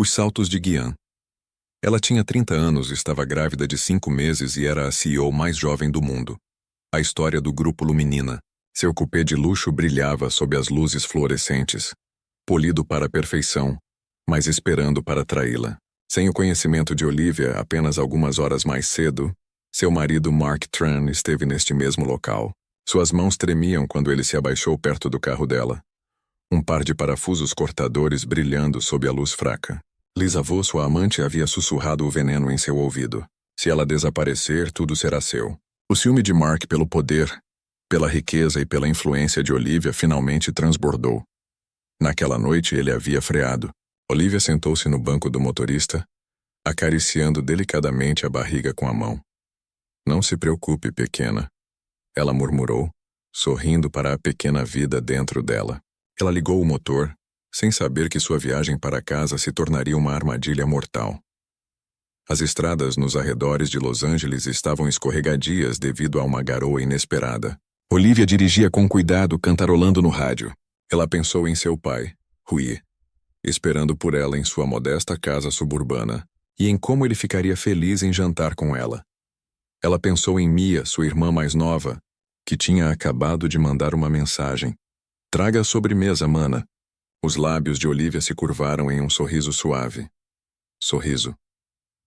Os saltos de Guian. Ela tinha 30 anos, estava grávida de 5 meses e era a CEO mais jovem do mundo. A história do grupo Luminina. Seu cupê de luxo brilhava sob as luzes fluorescentes, polido para a perfeição, mas esperando para traí-la. Sem o conhecimento de Olivia, apenas algumas horas mais cedo, seu marido Mark Tran esteve neste mesmo local. Suas mãos tremiam quando ele se abaixou perto do carro dela. Um par de parafusos cortadores brilhando sob a luz fraca. Lisavô, sua amante, havia sussurrado o veneno em seu ouvido. Se ela desaparecer, tudo será seu. O ciúme de Mark pelo poder, pela riqueza e pela influência de Olivia finalmente transbordou. Naquela noite ele havia freado. Olivia sentou-se no banco do motorista, acariciando delicadamente a barriga com a mão. Não se preocupe, pequena, ela murmurou, sorrindo para a pequena vida dentro dela. Ela ligou o motor, sem saber que sua viagem para casa se tornaria uma armadilha mortal. As estradas nos arredores de Los Angeles estavam escorregadias devido a uma garoa inesperada. Olivia dirigia com cuidado, cantarolando no rádio. Ela pensou em seu pai, Rui, esperando por ela em sua modesta casa suburbana, e em como ele ficaria feliz em jantar com ela. Ela pensou em Mia, sua irmã mais nova, que tinha acabado de mandar uma mensagem. Traga a sobremesa, mana. Os lábios de Olivia se curvaram em um sorriso suave. Sorriso.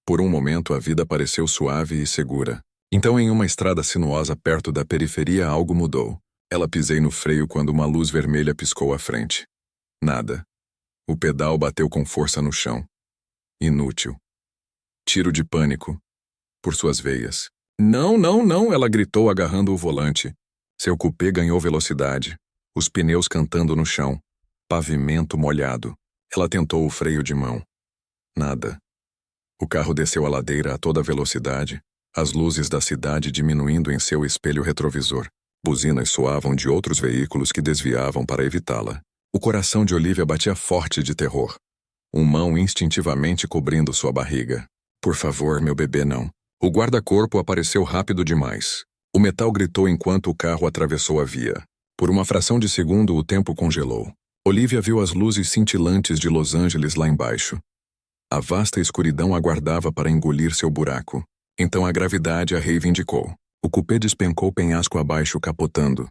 Por um momento a vida pareceu suave e segura. Então, em uma estrada sinuosa perto da periferia, algo mudou. Ela pisei no freio quando uma luz vermelha piscou à frente. Nada. O pedal bateu com força no chão. Inútil. Tiro de pânico. Por suas veias. Não, não, não, ela gritou agarrando o volante. Seu cupê ganhou velocidade. Os pneus cantando no chão. Pavimento molhado. Ela tentou o freio de mão. Nada. O carro desceu a ladeira a toda velocidade, as luzes da cidade diminuindo em seu espelho retrovisor. Buzinas soavam de outros veículos que desviavam para evitá-la. O coração de Olivia batia forte de terror. Uma mão instintivamente cobrindo sua barriga. Por favor, meu bebê, não. O guarda-corpo apareceu rápido demais. O metal gritou enquanto o carro atravessou a via. Por uma fração de segundo, o tempo congelou. Olivia viu as luzes cintilantes de Los Angeles lá embaixo. A vasta escuridão aguardava para engolir seu buraco. Então a gravidade a reivindicou. O cupê despencou penhasco abaixo, capotando.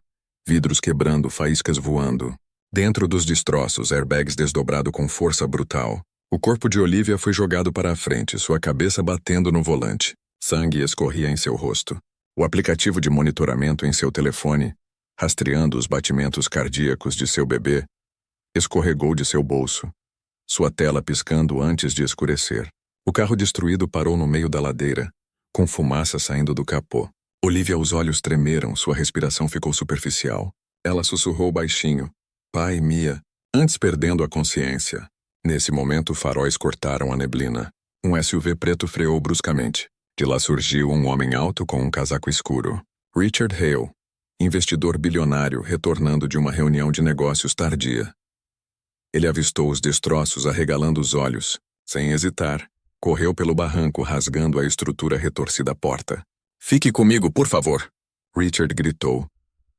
Vidros quebrando, faíscas voando. Dentro dos destroços, airbags desdobrado com força brutal. O corpo de Olivia foi jogado para a frente, sua cabeça batendo no volante. Sangue escorria em seu rosto. O aplicativo de monitoramento em seu telefone, rastreando os batimentos cardíacos de seu bebê, escorregou de seu bolso. Sua tela piscando antes de escurecer. O carro destruído parou no meio da ladeira, com fumaça saindo do capô. Olivia, os olhos tremeram, sua respiração ficou superficial. Ela sussurrou baixinho. Pai, Mia, antes perdendo a consciência. Nesse momento, faróis cortaram a neblina. Um SUV preto freou bruscamente. De lá surgiu um homem alto com um casaco escuro. Richard Hale, investidor bilionário retornando de uma reunião de negócios tardia. Ele avistou os destroços arregalando os olhos. Sem hesitar, correu pelo barranco rasgando a estrutura retorcida porta. Fique comigo, por favor! Richard gritou,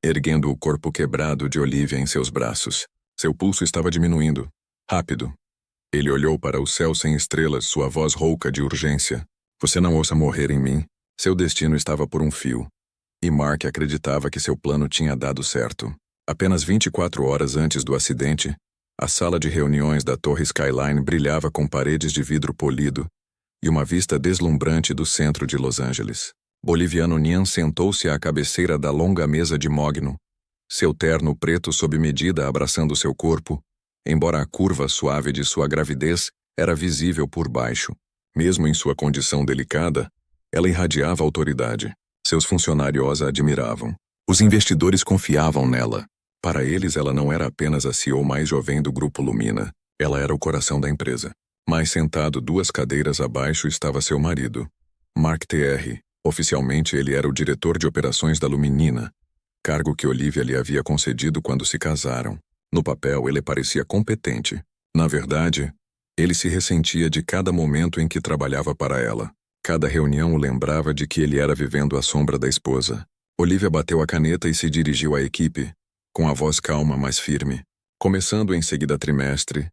erguendo o corpo quebrado de Olivia em seus braços. Seu pulso estava diminuindo. Rápido. Ele olhou para o céu sem estrelas, sua voz rouca de urgência. Você não ousa morrer em mim. Seu destino estava por um fio. E Mark acreditava que seu plano tinha dado certo. Apenas 24 horas antes do acidente, a sala de reuniões da Torre Skyline brilhava com paredes de vidro polido e uma vista deslumbrante do centro de Los Angeles. Boliviano Nian sentou-se à cabeceira da longa mesa de mogno, seu terno preto sob medida abraçando seu corpo, embora a curva suave de sua gravidez era visível por baixo. Mesmo em sua condição delicada, ela irradiava autoridade. Seus funcionários a admiravam. Os investidores confiavam nela. Para eles, ela não era apenas a CEO mais jovem do Grupo Lumina, ela era o coração da empresa. Mais sentado 2 cadeiras abaixo estava seu marido, Mark Tr. Oficialmente, ele era o diretor de operações da Luminina, cargo que Olivia lhe havia concedido quando se casaram. No papel, ele parecia competente. Na verdade, ele se ressentia de cada momento em que trabalhava para ela. Cada reunião o lembrava de que ele era vivendo à sombra da esposa. Olivia bateu a caneta e se dirigiu à equipe, com a voz calma, mas firme. Começando em seguida trimestre,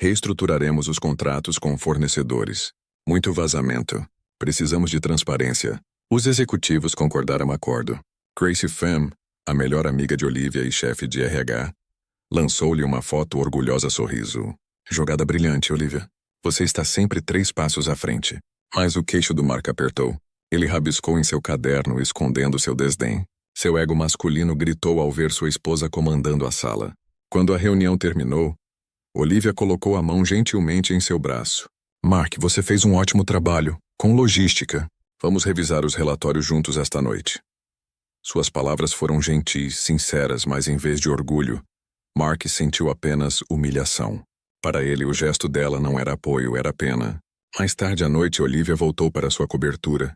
Reestruturaremos os contratos com fornecedores. Muito vazamento. Precisamos de transparência. Os executivos concordaram acordo. Gracie Pham, a melhor amiga de Olivia e chefe de RH, lançou-lhe uma foto orgulhosa sorriso. Jogada brilhante, Olivia. Você está sempre 3 passos à frente. Mas o queixo do Mark apertou. Ele rabiscou em seu caderno, escondendo seu desdém. Seu ego masculino gritou ao ver sua esposa comandando a sala. Quando a reunião terminou, Olivia colocou a mão gentilmente em seu braço. Mark, você fez um ótimo trabalho, com logística. Vamos revisar os relatórios juntos esta noite. Suas palavras foram gentis, sinceras, mas em vez de orgulho, Mark sentiu apenas humilhação. Para ele, o gesto dela não era apoio, era pena. Mais tarde à noite, Olivia voltou para sua cobertura,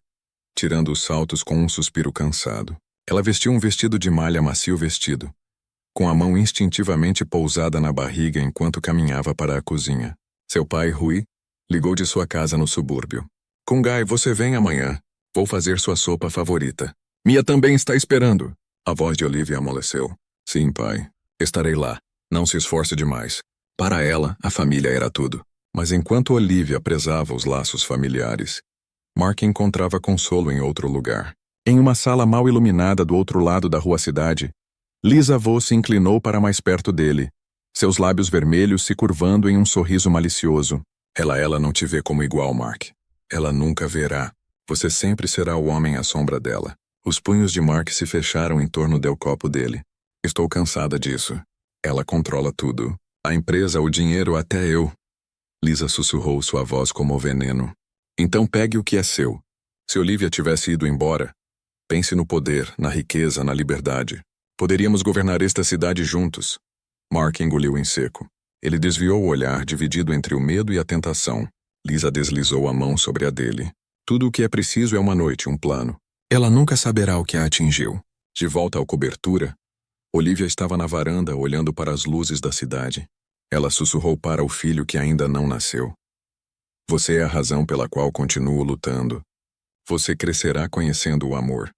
tirando os saltos com um suspiro cansado. Ela vestiu um vestido de malha macio vestido, com a mão instintivamente pousada na barriga enquanto caminhava para a cozinha. Seu pai, Rui, ligou de sua casa no subúrbio. Kungai, você vem amanhã. Vou fazer sua sopa favorita. Mia também está esperando. A voz de Olivia amoleceu. Sim, pai. Estarei lá. Não se esforce demais. Para ela, a família era tudo. Mas enquanto Olivia prezava os laços familiares, Mark encontrava consolo em outro lugar. Em uma sala mal iluminada do outro lado da rua Cidade, Lisa Vo se inclinou para mais perto dele, seus lábios vermelhos se curvando em um sorriso malicioso. Ela não te vê como igual, Mark. Ela nunca verá. Você sempre será o homem à sombra dela. Os punhos de Mark se fecharam em torno do copo dele. Estou cansada disso. Ela controla tudo. A empresa, o dinheiro, até eu. Lisa sussurrou sua voz como veneno. Então pegue o que é seu. Se Olivia tivesse ido embora, pense no poder, na riqueza, na liberdade. Poderíamos governar esta cidade juntos. Mark engoliu em seco. Ele desviou o olhar, dividido entre o medo e a tentação. Lisa deslizou a mão sobre a dele. Tudo o que é preciso é uma noite, um plano. Ela nunca saberá o que a atingiu. De volta à cobertura, Olivia estava na varanda olhando para as luzes da cidade. Ela sussurrou para o filho que ainda não nasceu. Você é a razão pela qual continuo lutando. Você crescerá conhecendo o amor.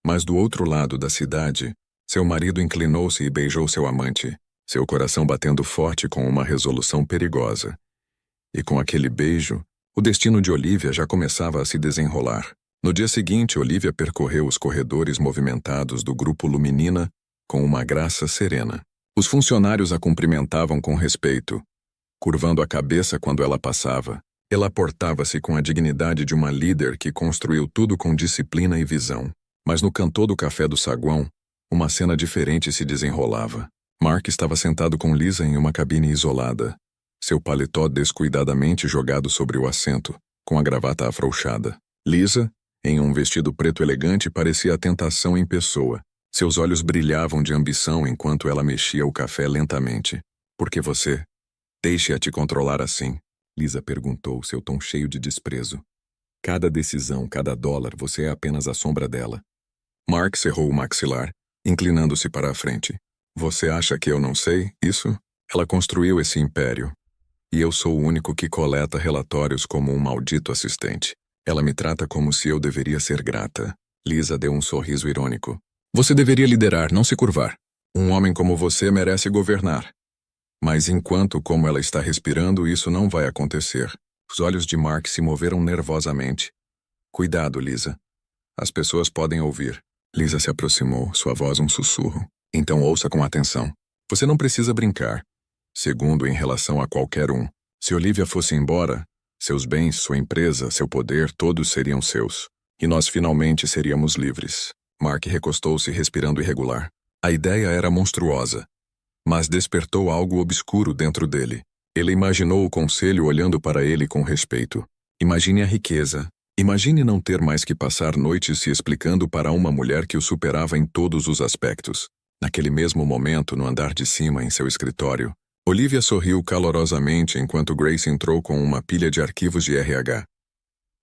Mas do outro lado da cidade, seu marido inclinou-se e beijou seu amante, seu coração batendo forte com uma resolução perigosa. E com aquele beijo, o destino de Olivia já começava a se desenrolar. No dia seguinte, Olivia percorreu os corredores movimentados do grupo Luminina com uma graça serena. Os funcionários a cumprimentavam com respeito, curvando a cabeça quando ela passava. Ela portava-se com a dignidade de uma líder que construiu tudo com disciplina e visão. Mas no cantô do café do saguão, uma cena diferente se desenrolava. Mark estava sentado com Lisa em uma cabine isolada, seu paletó descuidadamente jogado sobre o assento, com a gravata afrouxada. Lisa, em um vestido preto elegante, parecia a tentação em pessoa. Seus olhos brilhavam de ambição enquanto ela mexia o café lentamente. Por que você? Deixe-a te controlar assim, Lisa perguntou, seu tom cheio de desprezo. Cada decisão, cada dólar, você é apenas a sombra dela. Mark cerrou o maxilar, inclinando-se para a frente. Você acha que eu não sei isso? Ela construiu esse império. E eu sou o único que coleta relatórios como um maldito assistente. Ela me trata como se eu deveria ser grata. Lisa deu um sorriso irônico. Você deveria liderar, não se curvar. Um homem como você merece governar. Mas enquanto como ela está respirando, isso não vai acontecer. Os olhos de Mark se moveram nervosamente. Cuidado, Lisa. As pessoas podem ouvir. Lisa se aproximou, sua voz um sussurro. Então ouça com atenção. Você não precisa brincar. Segundo, em relação a qualquer um. Se Olivia fosse embora, seus bens, sua empresa, seu poder, todos seriam seus. E nós finalmente seríamos livres. Mark recostou-se respirando irregular. A ideia era monstruosa, mas despertou algo obscuro dentro dele. Ele imaginou o conselho olhando para ele com respeito. Imagine a riqueza. Imagine não ter mais que passar noites se explicando para uma mulher que o superava em todos os aspectos. Naquele mesmo momento, no andar de cima em seu escritório, Olivia sorriu calorosamente enquanto Grace entrou com uma pilha de arquivos de RH.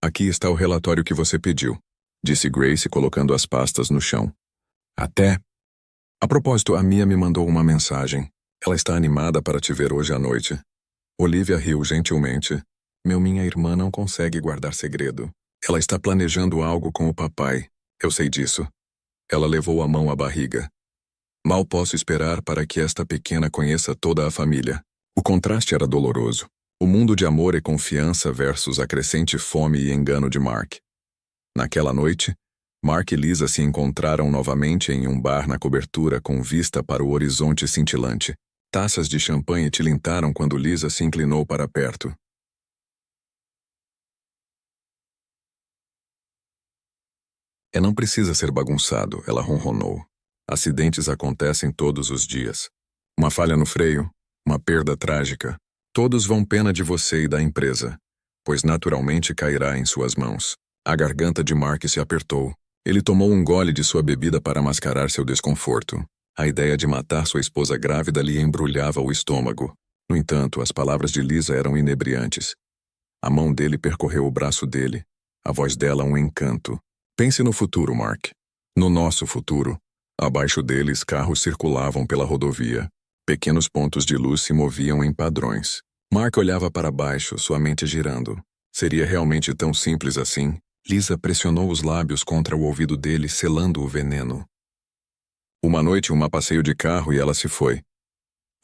Aqui está o relatório que você pediu, disse Grace colocando as pastas no chão. Até. A propósito, a Mia me mandou uma mensagem. Ela está animada para te ver hoje à noite. Olivia riu gentilmente. Minha irmã não consegue guardar segredo. Ela está planejando algo com o papai. Eu sei disso. Ela levou a mão à barriga. Mal posso esperar para que esta pequena conheça toda a família. O contraste era doloroso. O mundo de amor e confiança versus a crescente fome e engano de Mark. Naquela noite, Mark e Lisa se encontraram novamente em um bar na cobertura com vista para o horizonte cintilante. Taças de champanhe tilintaram quando Lisa se inclinou para perto. Não precisa ser bagunçado, ela ronronou. Acidentes acontecem todos os dias. Uma falha no freio, uma perda trágica. Todos vão pena de você e da empresa, pois naturalmente cairá em suas mãos. A garganta de Mark se apertou. Ele tomou um gole de sua bebida para mascarar seu desconforto. A ideia de matar sua esposa grávida lhe embrulhava o estômago. No entanto, as palavras de Lisa eram inebriantes. A mão dele percorreu o braço dele. A voz dela um encanto. Pense no futuro, Mark. No nosso futuro. Abaixo deles, carros circulavam pela rodovia. Pequenos pontos de luz se moviam em padrões. Mark olhava para baixo, sua mente girando. Seria realmente tão simples assim? Lisa pressionou os lábios contra o ouvido dele, selando o veneno. Uma noite, um passeio de carro e ela se foi.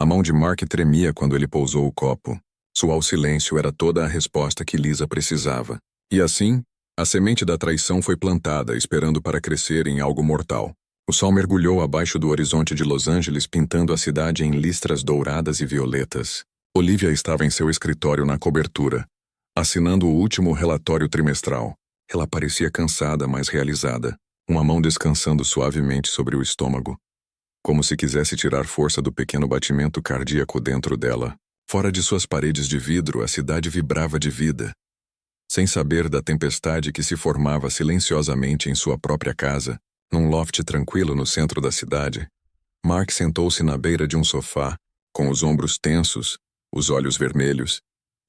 A mão de Mark tremia quando ele pousou o copo. Suar silêncio era toda a resposta que Lisa precisava. E assim, a semente da traição foi plantada, esperando para crescer em algo mortal. O sol mergulhou abaixo do horizonte de Los Angeles, pintando a cidade em listras douradas e violetas. Olivia estava em seu escritório na cobertura, assinando o último relatório trimestral. Ela parecia cansada, mas realizada, uma mão descansando suavemente sobre o estômago, como se quisesse tirar força do pequeno batimento cardíaco dentro dela. Fora de suas paredes de vidro, a cidade vibrava de vida. Sem saber da tempestade que se formava silenciosamente em sua própria casa, num loft tranquilo no centro da cidade, Mark sentou-se na beira de um sofá, com os ombros tensos, os olhos vermelhos.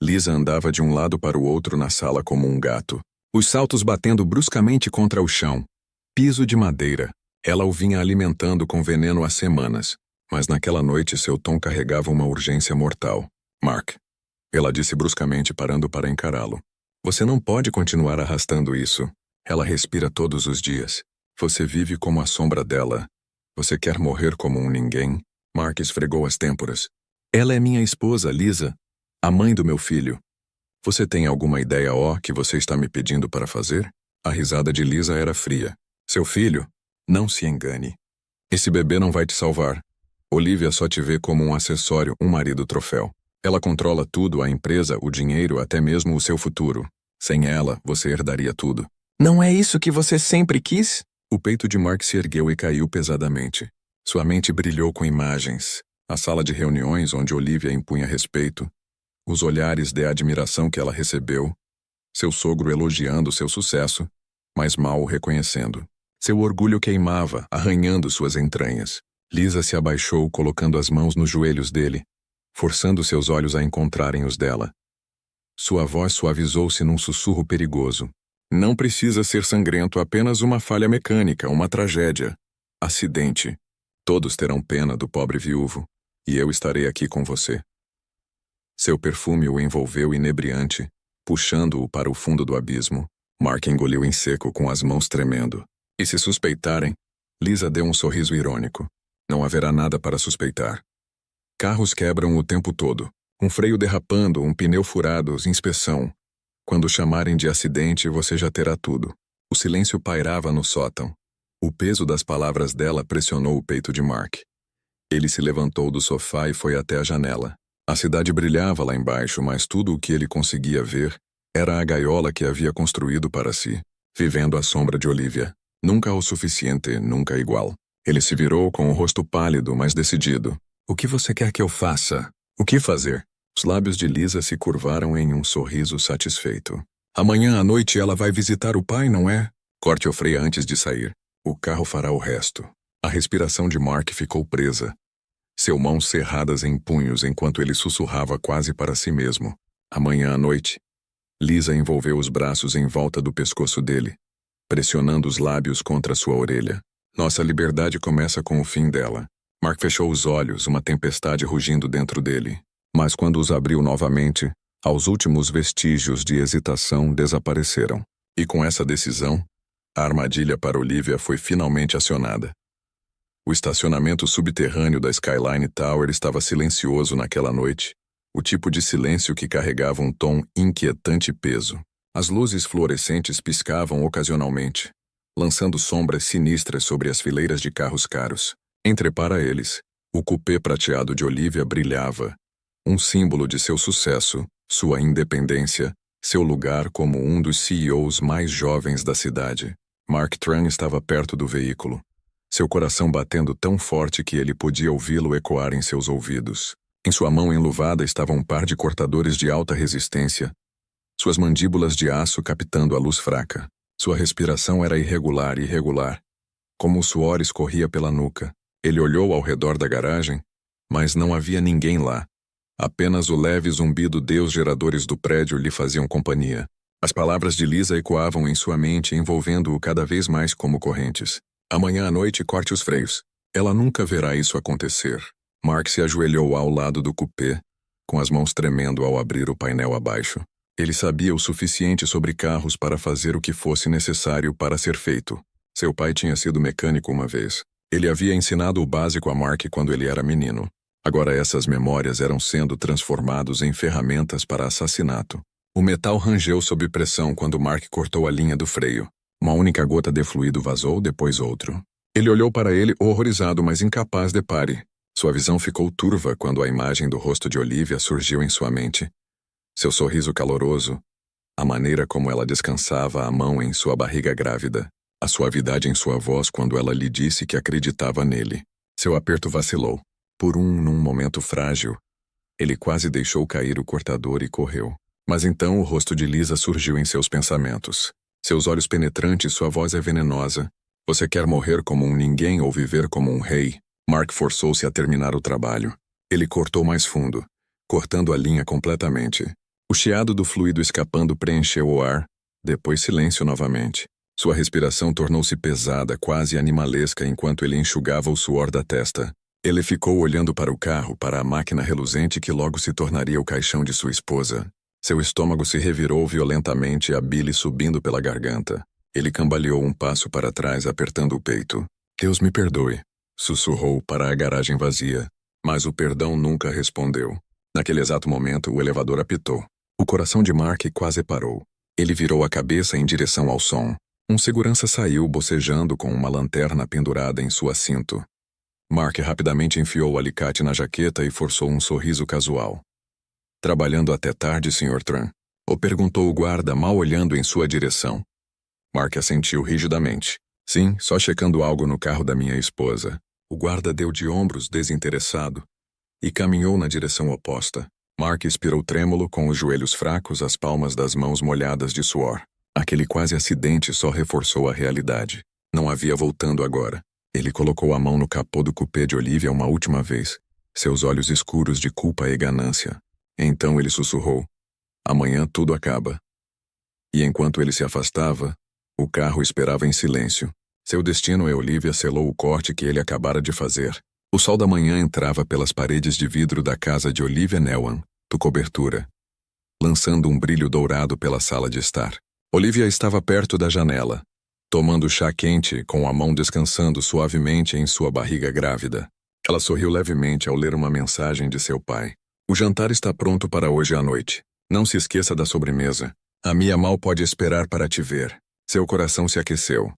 Lisa andava de um lado para o outro na sala como um gato, os saltos batendo bruscamente contra o chão. Piso de madeira. Ela o vinha alimentando com veneno há semanas, mas naquela noite seu tom carregava uma urgência mortal. Mark. Ela disse bruscamente, parando para encará-lo. Você não pode continuar arrastando isso. Ela respira todos os dias. Você vive como a sombra dela. Você quer morrer como um ninguém? Mark esfregou as têmporas. Ela é minha esposa, Lisa. A mãe do meu filho. Você tem alguma ideia, que você está me pedindo para fazer? A risada de Lisa era fria. Seu filho? Não se engane. Esse bebê não vai te salvar. Olivia só te vê como um acessório, um marido troféu. Ela controla tudo, a empresa, o dinheiro, até mesmo o seu futuro. Sem ela, você herdaria tudo. Não é isso que você sempre quis? O peito de Mark se ergueu e caiu pesadamente. Sua mente brilhou com imagens. A sala de reuniões onde Olivia impunha respeito. Os olhares de admiração que ela recebeu. Seu sogro elogiando seu sucesso, mas mal o reconhecendo. Seu orgulho queimava, arranhando suas entranhas. Lisa se abaixou, colocando as mãos nos joelhos dele, forçando seus olhos a encontrarem os dela. Sua voz suavizou-se num sussurro perigoso. Não precisa ser sangrento, apenas uma falha mecânica, uma tragédia. Acidente. Todos terão pena do pobre viúvo, e eu estarei aqui com você. Seu perfume o envolveu inebriante, puxando-o para o fundo do abismo. Mark engoliu em seco com as mãos tremendo. E se suspeitarem? Lisa deu um sorriso irônico. Não haverá nada para suspeitar. Carros quebram o tempo todo. Um freio derrapando, um pneu furado, inspeção. Quando chamarem de acidente, você já terá tudo. O silêncio pairava no sótão. O peso das palavras dela pressionou o peito de Mark. Ele se levantou do sofá e foi até a janela. A cidade brilhava lá embaixo, mas tudo o que ele conseguia ver era a gaiola que havia construído para si, vivendo à sombra de Olivia. Nunca o suficiente, nunca igual. Ele se virou com o rosto pálido, mas decidido. O que você quer que eu faça? O que fazer? Os lábios de Lisa se curvaram em um sorriso satisfeito. Amanhã à noite ela vai visitar o pai, não é? Corte o freio antes de sair. O carro fará o resto. A respiração de Mark ficou presa. Seu mãos cerradas em punhos enquanto ele sussurrava quase para si mesmo. Amanhã à noite. Lisa envolveu os braços em volta do pescoço dele, pressionando os lábios contra sua orelha. Nossa liberdade começa com o fim dela. Mark fechou os olhos, uma tempestade rugindo dentro dele. Mas quando os abriu novamente, aos últimos vestígios de hesitação desapareceram. E com essa decisão, a armadilha para Olivia foi finalmente acionada. O estacionamento subterrâneo da Skyline Tower estava silencioso naquela noite, o tipo de silêncio que carregava um tom inquietante peso. As luzes fluorescentes piscavam ocasionalmente, lançando sombras sinistras sobre as fileiras de carros caros. Entrepara eles, o cupê prateado de Olivia brilhava, um símbolo de seu sucesso, sua independência, seu lugar como um dos CEOs mais jovens da cidade. Mark Tran estava perto do veículo, seu coração batendo tão forte que ele podia ouvi-lo ecoar em seus ouvidos. Em sua mão enluvada estava um par de cortadores de alta resistência, suas mandíbulas de aço captando a luz fraca. Sua respiração era irregular, como o suor escorria pela nuca. Ele olhou ao redor da garagem, mas não havia ninguém lá. Apenas o leve zumbido dos geradores do prédio lhe faziam companhia. As palavras de Lisa ecoavam em sua mente, envolvendo-o cada vez mais como correntes. Amanhã à noite corte os freios. Ela nunca verá isso acontecer. Mark se ajoelhou ao lado do cupê, com as mãos tremendo ao abrir o painel abaixo. Ele sabia o suficiente sobre carros para fazer o que fosse necessário para ser feito. Seu pai tinha sido mecânico uma vez. Ele havia ensinado o básico a Mark quando ele era menino. Agora essas memórias eram sendo transformadas em ferramentas para assassinato. O metal rangeu sob pressão quando Mark cortou a linha do freio. Uma única gota de fluido vazou, depois outro. Ele olhou para ele horrorizado, mas incapaz de pare. Sua visão ficou turva quando a imagem do rosto de Olivia surgiu em sua mente. Seu sorriso caloroso, a maneira como ela descansava a mão em sua barriga grávida, a suavidade em sua voz quando ela lhe disse que acreditava nele. Seu aperto vacilou. Num momento frágil, ele quase deixou cair o cortador e correu. Mas então o rosto de Lisa surgiu em seus pensamentos. Seus olhos penetrantes, sua voz é venenosa. Você quer morrer como um ninguém ou viver como um rei? Mark forçou-se a terminar o trabalho. Ele cortou mais fundo, cortando a linha completamente. O chiado do fluido escapando preencheu o ar, depois silêncio novamente. Sua respiração tornou-se pesada, quase animalesca, enquanto ele enxugava o suor da testa. Ele ficou olhando para o carro, para a máquina reluzente que logo se tornaria o caixão de sua esposa. Seu estômago se revirou violentamente, a bile subindo pela garganta. Ele cambaleou um passo para trás, apertando o peito. Deus me perdoe, sussurrou para a garagem vazia. Mas o perdão nunca respondeu. Naquele exato momento, o elevador apitou. O coração de Mark quase parou. Ele virou a cabeça em direção ao som. Um segurança saiu bocejando com uma lanterna pendurada em sua cinto. Mark rapidamente enfiou o alicate na jaqueta e forçou um sorriso casual. Trabalhando até tarde, Sr. Tran? Ou perguntou o guarda, mal olhando em sua direção. Mark assentiu rigidamente. Sim, só checando algo no carro da minha esposa. O guarda deu de ombros, desinteressado, e caminhou na direção oposta. Mark expirou trêmulo, com os joelhos fracos, as palmas das mãos molhadas de suor. Aquele quase acidente só reforçou a realidade. Não havia voltando agora. Ele colocou a mão no capô do cupê de Olivia uma última vez, seus olhos escuros de culpa e ganância. Então ele sussurrou. Amanhã tudo acaba. E enquanto ele se afastava, o carro esperava em silêncio. Seu destino e Olivia selou o corte que ele acabara de fazer. O sol da manhã entrava pelas paredes de vidro da casa de Olivia Newan, do cobertura, lançando um brilho dourado pela sala de estar. Olivia estava perto da janela, tomando chá quente, com a mão descansando suavemente em sua barriga grávida. Ela sorriu levemente ao ler uma mensagem de seu pai. O jantar está pronto para hoje à noite. Não se esqueça da sobremesa. A Mia mal pode esperar para te ver. Seu coração se aqueceu.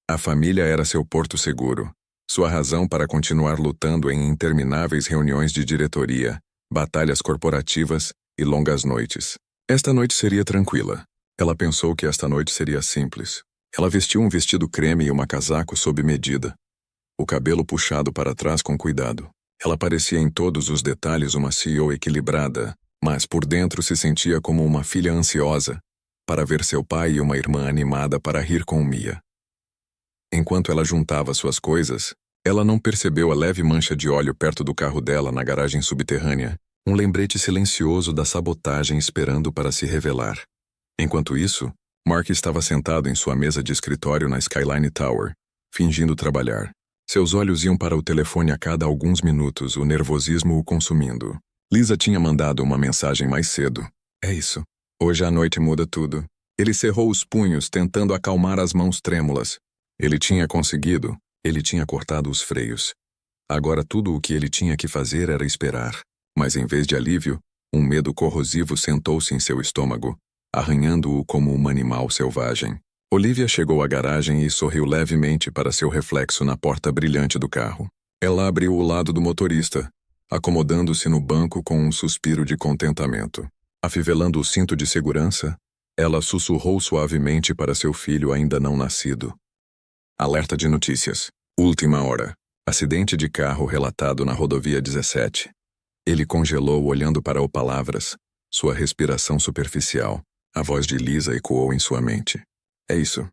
A família era seu porto seguro. Sua razão para continuar lutando em intermináveis reuniões de diretoria, batalhas corporativas e longas noites. Esta noite seria tranquila. Ela pensou que esta noite seria simples. Ela vestiu um vestido creme e uma casaco sob medida. O cabelo puxado para trás com cuidado. Ela parecia em todos os detalhes uma CEO equilibrada, mas por dentro se sentia como uma filha ansiosa para ver seu pai e uma irmã animada para rir com Mia. Enquanto ela juntava suas coisas, ela não percebeu a leve mancha de óleo perto do carro dela na garagem subterrânea, um lembrete silencioso da sabotagem esperando para se revelar. Enquanto isso, Mark estava sentado em sua mesa de escritório na Skyline Tower, fingindo trabalhar. Seus olhos iam para o telefone a cada alguns minutos, o nervosismo o consumindo. Lisa tinha mandado uma mensagem mais cedo. É isso. Hoje à noite muda tudo. Ele cerrou os punhos, tentando acalmar as mãos trêmulas. Ele tinha conseguido. Ele tinha cortado os freios. Agora tudo o que ele tinha que fazer era esperar. Mas em vez de alívio, Um medo corrosivo sentou-se em seu estômago, arranhando-o como um animal selvagem. Olivia chegou à garagem e sorriu levemente para seu reflexo na porta brilhante do carro. Ela abriu o lado do motorista, acomodando-se no banco com um suspiro de contentamento. Afivelando o cinto de segurança, ela sussurrou suavemente para seu filho ainda não nascido. Alerta de notícias. Última hora. Acidente de carro relatado na rodovia 17. Ele congelou olhando para o palavras, sua respiração superficial. A voz de Lisa ecoou em sua mente. É isso.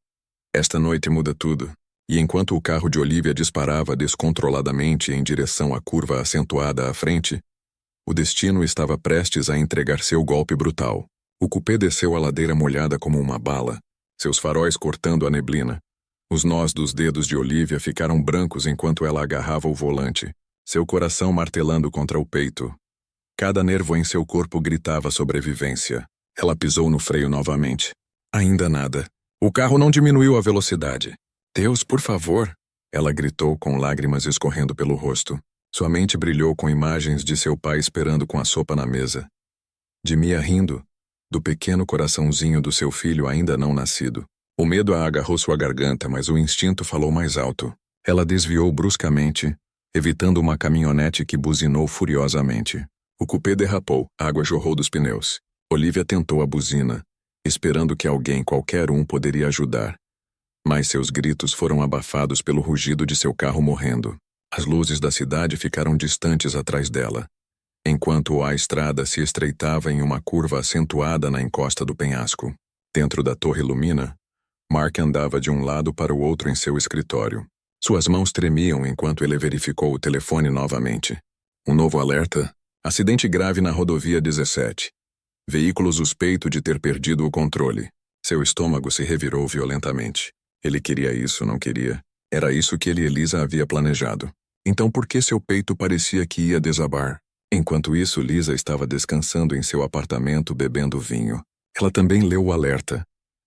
Esta noite muda tudo. E enquanto o carro de Olivia disparava descontroladamente em direção à curva acentuada à frente, o destino estava prestes a entregar seu golpe brutal. O cupê desceu a ladeira molhada como uma bala, seus faróis cortando a neblina. Os nós dos dedos de Olivia ficaram brancos enquanto ela agarrava o volante, seu coração martelando contra o peito. Cada nervo em seu corpo gritava sobrevivência. Ela pisou no freio novamente. Ainda nada. O carro não diminuiu a velocidade. Deus, por favor! Ela gritou com lágrimas escorrendo pelo rosto. Sua mente brilhou com imagens de seu pai esperando com a sopa na mesa. De Mia rindo, do pequeno coraçãozinho do seu filho ainda não nascido. O medo a agarrou sua garganta, mas o instinto falou mais alto. Ela desviou bruscamente, evitando uma caminhonete que buzinou furiosamente. O cupê derrapou, água jorrou dos pneus. Olivia tentou a buzina, esperando que alguém, qualquer um, poderia ajudar. Mas seus gritos foram abafados pelo rugido de seu carro morrendo. As luzes da cidade ficaram distantes atrás dela, enquanto a estrada se estreitava em uma curva acentuada na encosta do penhasco. Dentro da torre Lumina, Mark andava de um lado para o outro em seu escritório. Suas mãos tremiam enquanto ele verificou o telefone novamente. Um novo alerta. Acidente grave na rodovia 17. Veículo suspeito de ter perdido o controle. Seu estômago se revirou violentamente. Ele queria isso, não queria. Era isso que ele e Lisa havia planejado. Então por que seu peito parecia que ia desabar? Enquanto isso, Lisa estava descansando em seu apartamento bebendo vinho. Ela também leu o alerta,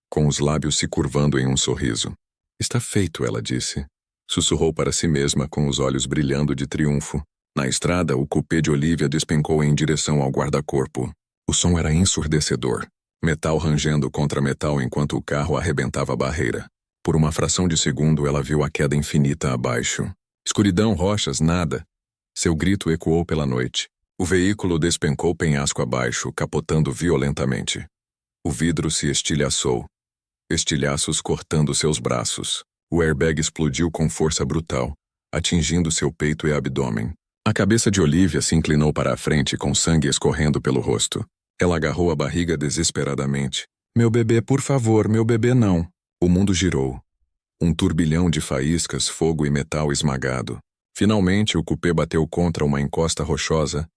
com os lábios se curvando em um sorriso. Está feito, ela disse. Sussurrou para si mesma com os olhos brilhando de triunfo. Na estrada, o cupê de Olivia despencou em direção ao guarda-corpo. O som era ensurdecedor. Metal rangendo contra metal enquanto o carro arrebentava a barreira. Por uma fração de segundo, ela viu a queda infinita abaixo. Escuridão, rochas, nada. Seu grito ecoou pela noite. O veículo despencou penhasco abaixo, capotando violentamente. O vidro se estilhaçou. Estilhaços cortando seus braços. O airbag explodiu com força brutal, atingindo seu peito e abdômen. A cabeça de Olivia se inclinou para a frente com sangue escorrendo pelo rosto. Ela agarrou a barriga desesperadamente. Meu bebê, por favor, meu bebê não. O mundo girou. Um turbilhão de faíscas, fogo e metal esmagado. Finalmente, o cupê bateu contra uma encosta rochosa,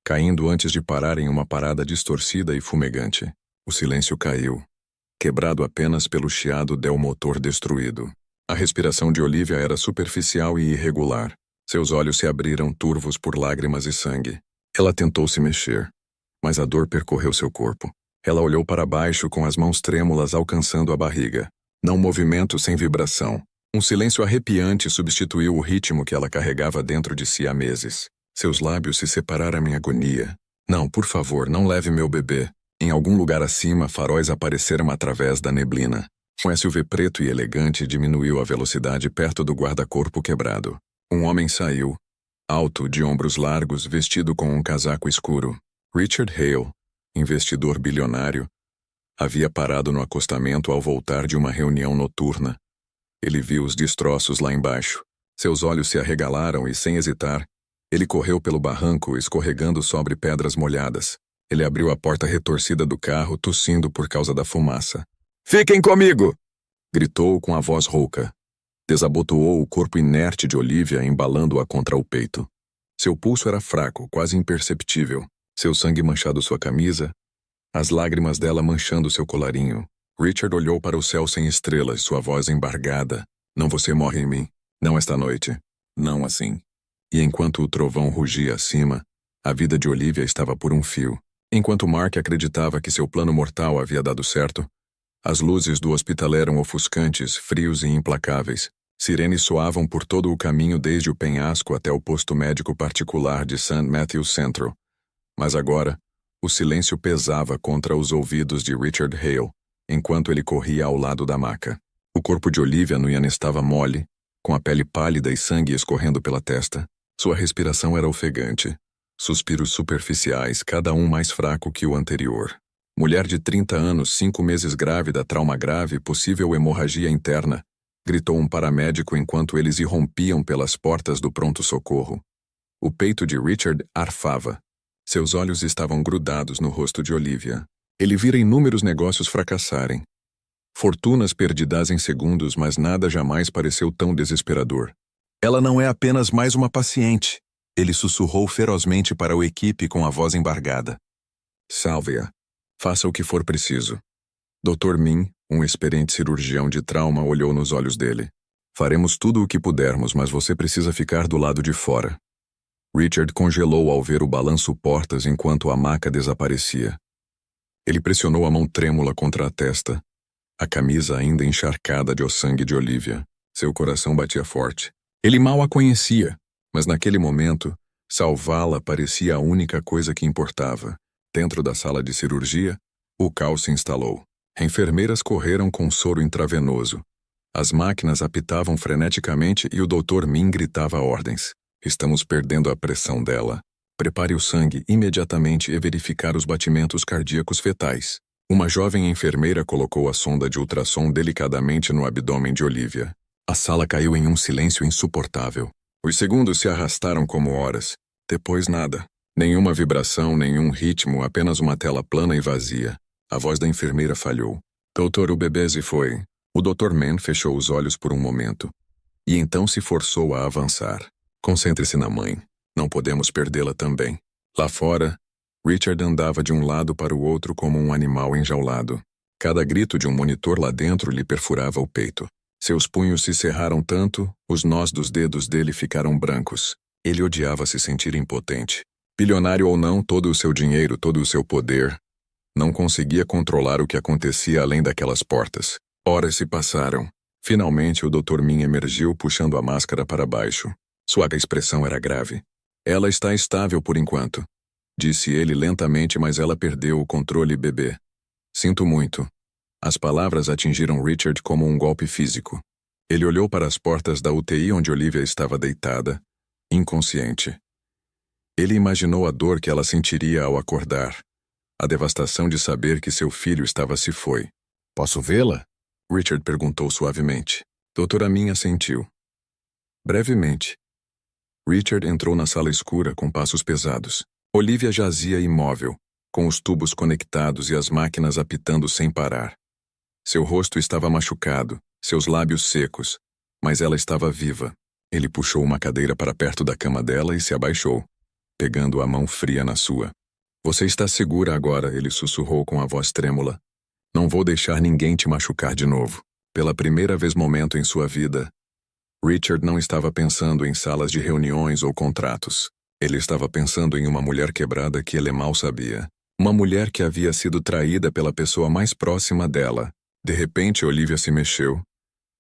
caindo antes de parar em uma parada distorcida e fumegante. O silêncio caiu, quebrado apenas pelo chiado del motor destruído. A respiração de Olivia era superficial e irregular. Seus olhos se abriram turvos por lágrimas e sangue. Ela tentou se mexer, mas a dor percorreu seu corpo. Ela olhou para baixo com as mãos trêmulas alcançando a barriga. Não movimento sem vibração. Um silêncio arrepiante substituiu o ritmo que ela carregava dentro de si há meses. Seus lábios se separaram em agonia. Não, por favor, não leve meu bebê. Em algum lugar acima, faróis apareceram através da neblina. Um SUV preto e elegante diminuiu a velocidade perto do guarda-corpo quebrado. Um homem saiu, alto, de ombros largos, vestido com um casaco escuro. Richard Hale, investidor bilionário, havia parado no acostamento ao voltar de uma reunião noturna. Ele viu os destroços lá embaixo. Seus olhos se arregalaram e, sem hesitar, ele correu pelo barranco, escorregando sobre pedras molhadas. Ele abriu a porta retorcida do carro, tossindo por causa da fumaça. "Fiquem comigo!" gritou com a voz rouca. Desabotoou o corpo inerte de Olivia, embalando-a contra o peito. Seu pulso era fraco, quase imperceptível. Seu sangue manchado sua camisa, as lágrimas dela manchando seu colarinho. Richard olhou para o céu sem estrelas, sua voz embargada. "Não você morre em mim. Não esta noite. Não assim." E enquanto o trovão rugia acima, a vida de Olivia estava por um fio. Enquanto Mark acreditava que seu plano mortal havia dado certo, as luzes do hospital eram ofuscantes, frios e implacáveis. Sirenes soavam por todo o caminho desde o penhasco até o posto médico particular de St. Matthews Central. Mas agora, O silêncio pesava contra os ouvidos de Richard Hale, enquanto ele corria ao lado da maca. O corpo de Olivia Nguyen estava mole, com a pele pálida e sangue escorrendo pela testa. Sua respiração era ofegante. Suspiros superficiais, cada um mais fraco que o anterior. Mulher de 30 anos, 5 meses grávida, trauma grave, possível hemorragia interna, gritou um paramédico enquanto eles irrompiam pelas portas do pronto-socorro. O peito de Richard arfava. Seus olhos estavam grudados no rosto de Olivia. Ele vira inúmeros negócios fracassarem. Fortunas perdidas em segundos, mas nada jamais pareceu tão desesperador. Ela não é apenas mais uma paciente. Ele sussurrou ferozmente para a equipe com a voz embargada. Salve-a. Faça o que for preciso. Dr. Min, um experiente cirurgião de trauma, olhou nos olhos dele. Faremos tudo o que pudermos, mas você precisa ficar do lado de fora. Richard congelou ao ver o balanço-portas enquanto a maca desaparecia. Ele pressionou a mão trêmula contra a testa, a camisa ainda encharcada de sangue de Olivia. Seu coração batia forte. Ele mal a conhecia, mas naquele momento, salvá-la parecia a única coisa que importava. Dentro da sala de cirurgia, o caos se instalou. Enfermeiras correram com soro intravenoso. As máquinas apitavam freneticamente e o Dr. Min gritava ordens. Estamos perdendo a pressão dela. Prepare o sangue imediatamente e verificar os batimentos cardíacos fetais. Uma jovem enfermeira colocou a sonda de ultrassom delicadamente no abdômen de Olivia. A sala caiu em um silêncio insuportável. Os segundos se arrastaram como horas. Depois nada. Nenhuma vibração, nenhum ritmo, apenas uma tela plana e vazia. A voz da enfermeira falhou. Doutor, o bebê se foi. O Dr. Mann fechou os olhos por um momento. E então se forçou a avançar. Concentre-se na mãe. Não podemos perdê-la também. Lá fora, Richard andava de um lado para o outro como um animal enjaulado. Cada grito de um monitor lá dentro lhe perfurava o peito. Seus punhos se cerraram tanto, os nós dos dedos dele ficaram brancos. Ele odiava se sentir impotente. Bilionário ou não, todo o seu dinheiro, todo o seu poder, não conseguia controlar o que acontecia além daquelas portas. Horas se passaram. Finalmente o Dr. Min emergiu puxando a máscara para baixo. Sua expressão era grave. Ela está estável por enquanto, disse ele lentamente, mas ela perdeu o controle, bebê. Sinto muito. As palavras atingiram Richard como um golpe físico. Ele olhou para as portas da UTI onde Olivia estava deitada, inconsciente. Ele imaginou a dor que ela sentiria ao acordar, a devastação de saber que seu filho se foi. Posso vê-la? Richard perguntou suavemente. Doutora Min assentiu. Brevemente. Richard entrou na sala escura com passos pesados. Olivia jazia imóvel, com os tubos conectados e as máquinas apitando sem parar. Seu rosto estava machucado, seus lábios secos, mas ela estava viva. Ele puxou uma cadeira para perto da cama dela e se abaixou, pegando a mão fria na sua. Você está segura agora, ele sussurrou com a voz trêmula. Não vou deixar ninguém te machucar de novo. Pela primeira vez momento em sua vida, Richard não estava pensando em salas de reuniões ou contratos. Ele estava pensando em uma mulher quebrada que ele mal sabia. Uma mulher que havia sido traída pela pessoa mais próxima dela. De repente, Olivia se mexeu,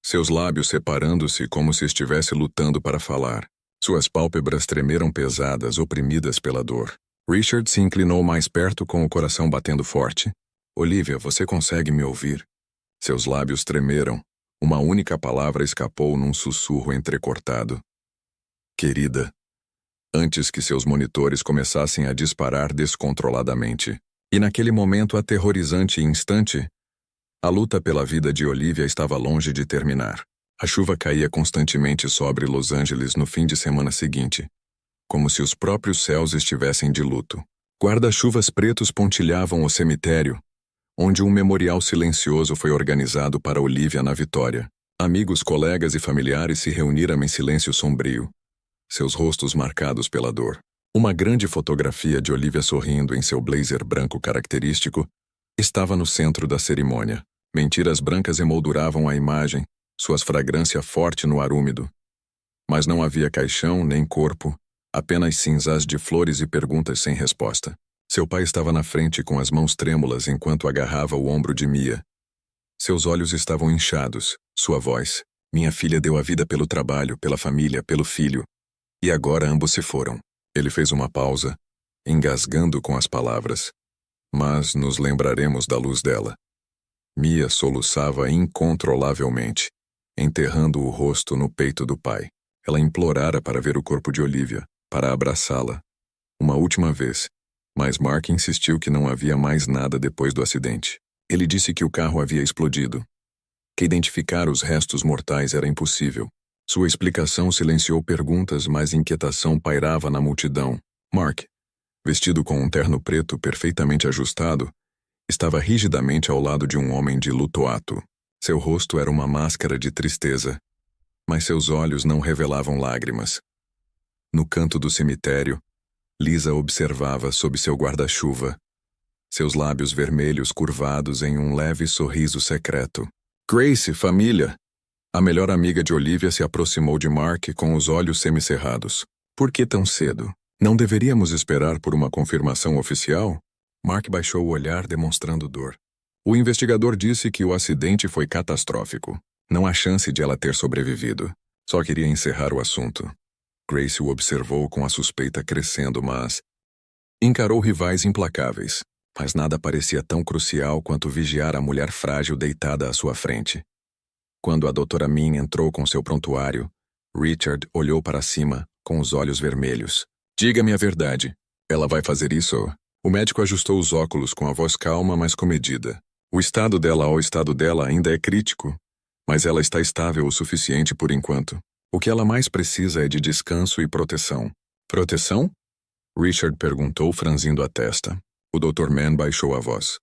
seus lábios separando-se como se estivesse lutando para falar. Suas pálpebras tremeram pesadas, oprimidas pela dor. Richard se inclinou mais perto com o coração batendo forte. Olivia, você consegue me ouvir? Seus lábios tremeram. Uma única palavra escapou num sussurro entrecortado. Querida. Antes que seus monitores começassem a disparar descontroladamente. E naquele momento aterrorizante e instante, a luta pela vida de Olivia estava longe de terminar. A chuva caía constantemente sobre Los Angeles no fim de semana seguinte, como se os próprios céus estivessem de luto. Guarda-chuvas pretos pontilhavam o cemitério, onde um memorial silencioso foi organizado para Olivia na Vitória. Amigos, colegas e familiares se reuniram em silêncio sombrio, seus rostos marcados pela dor. Uma grande fotografia de Olivia sorrindo em seu blazer branco característico estava no centro da cerimônia. Mentiras brancas emolduravam a imagem, suas fragrância forte no ar úmido. Mas não havia caixão nem corpo, apenas cinzas de flores e perguntas sem resposta. Seu pai estava na frente com as mãos trêmulas enquanto agarrava o ombro de Mia. Seus olhos estavam inchados, sua voz. Minha filha deu a vida pelo trabalho, pela família, pelo filho. E agora ambos se foram. Ele fez uma pausa, engasgando com as palavras. mas nos lembraremos da luz dela. Mia soluçava incontrolavelmente, enterrando o rosto no peito do pai. Ela implorara para ver o corpo de Olivia, para abraçá-la. Uma última vez, mas Mark insistiu que não havia mais nada depois do acidente. Ele disse que o carro havia explodido, que identificar os restos mortais era impossível. Sua explicação silenciou perguntas, mas inquietação pairava na multidão. Mark, vestido com um terno preto perfeitamente ajustado, estava rigidamente ao lado de um homem de luto ato. Seu rosto era uma máscara de tristeza, mas seus olhos não revelavam lágrimas. No canto do cemitério, Lisa observava sob seu guarda-chuva, seus lábios vermelhos curvados em um leve sorriso secreto. Grace, família! A melhor amiga de Olivia se aproximou de Mark com os olhos semicerrados. Por que tão cedo? Não deveríamos esperar por uma confirmação oficial? Mark baixou o olhar, demonstrando dor. O investigador disse que o acidente foi catastrófico. Não há chance de ela ter sobrevivido. Só queria encerrar o assunto. Grace o observou com a suspeita crescendo, mas encarou rivais implacáveis. Mas nada parecia tão crucial quanto vigiar a mulher frágil deitada à sua frente. Quando a doutora Min entrou com seu prontuário, Richard olhou para cima, com os olhos vermelhos. Diga-me a verdade. Ela vai fazer isso? O médico ajustou os óculos com a voz calma, mas comedida. O estado dela ainda é crítico, mas ela está estável o suficiente por enquanto. O que ela mais precisa é de descanso e proteção. Proteção? Richard perguntou, franzindo a testa. O Dr. Mann baixou a voz.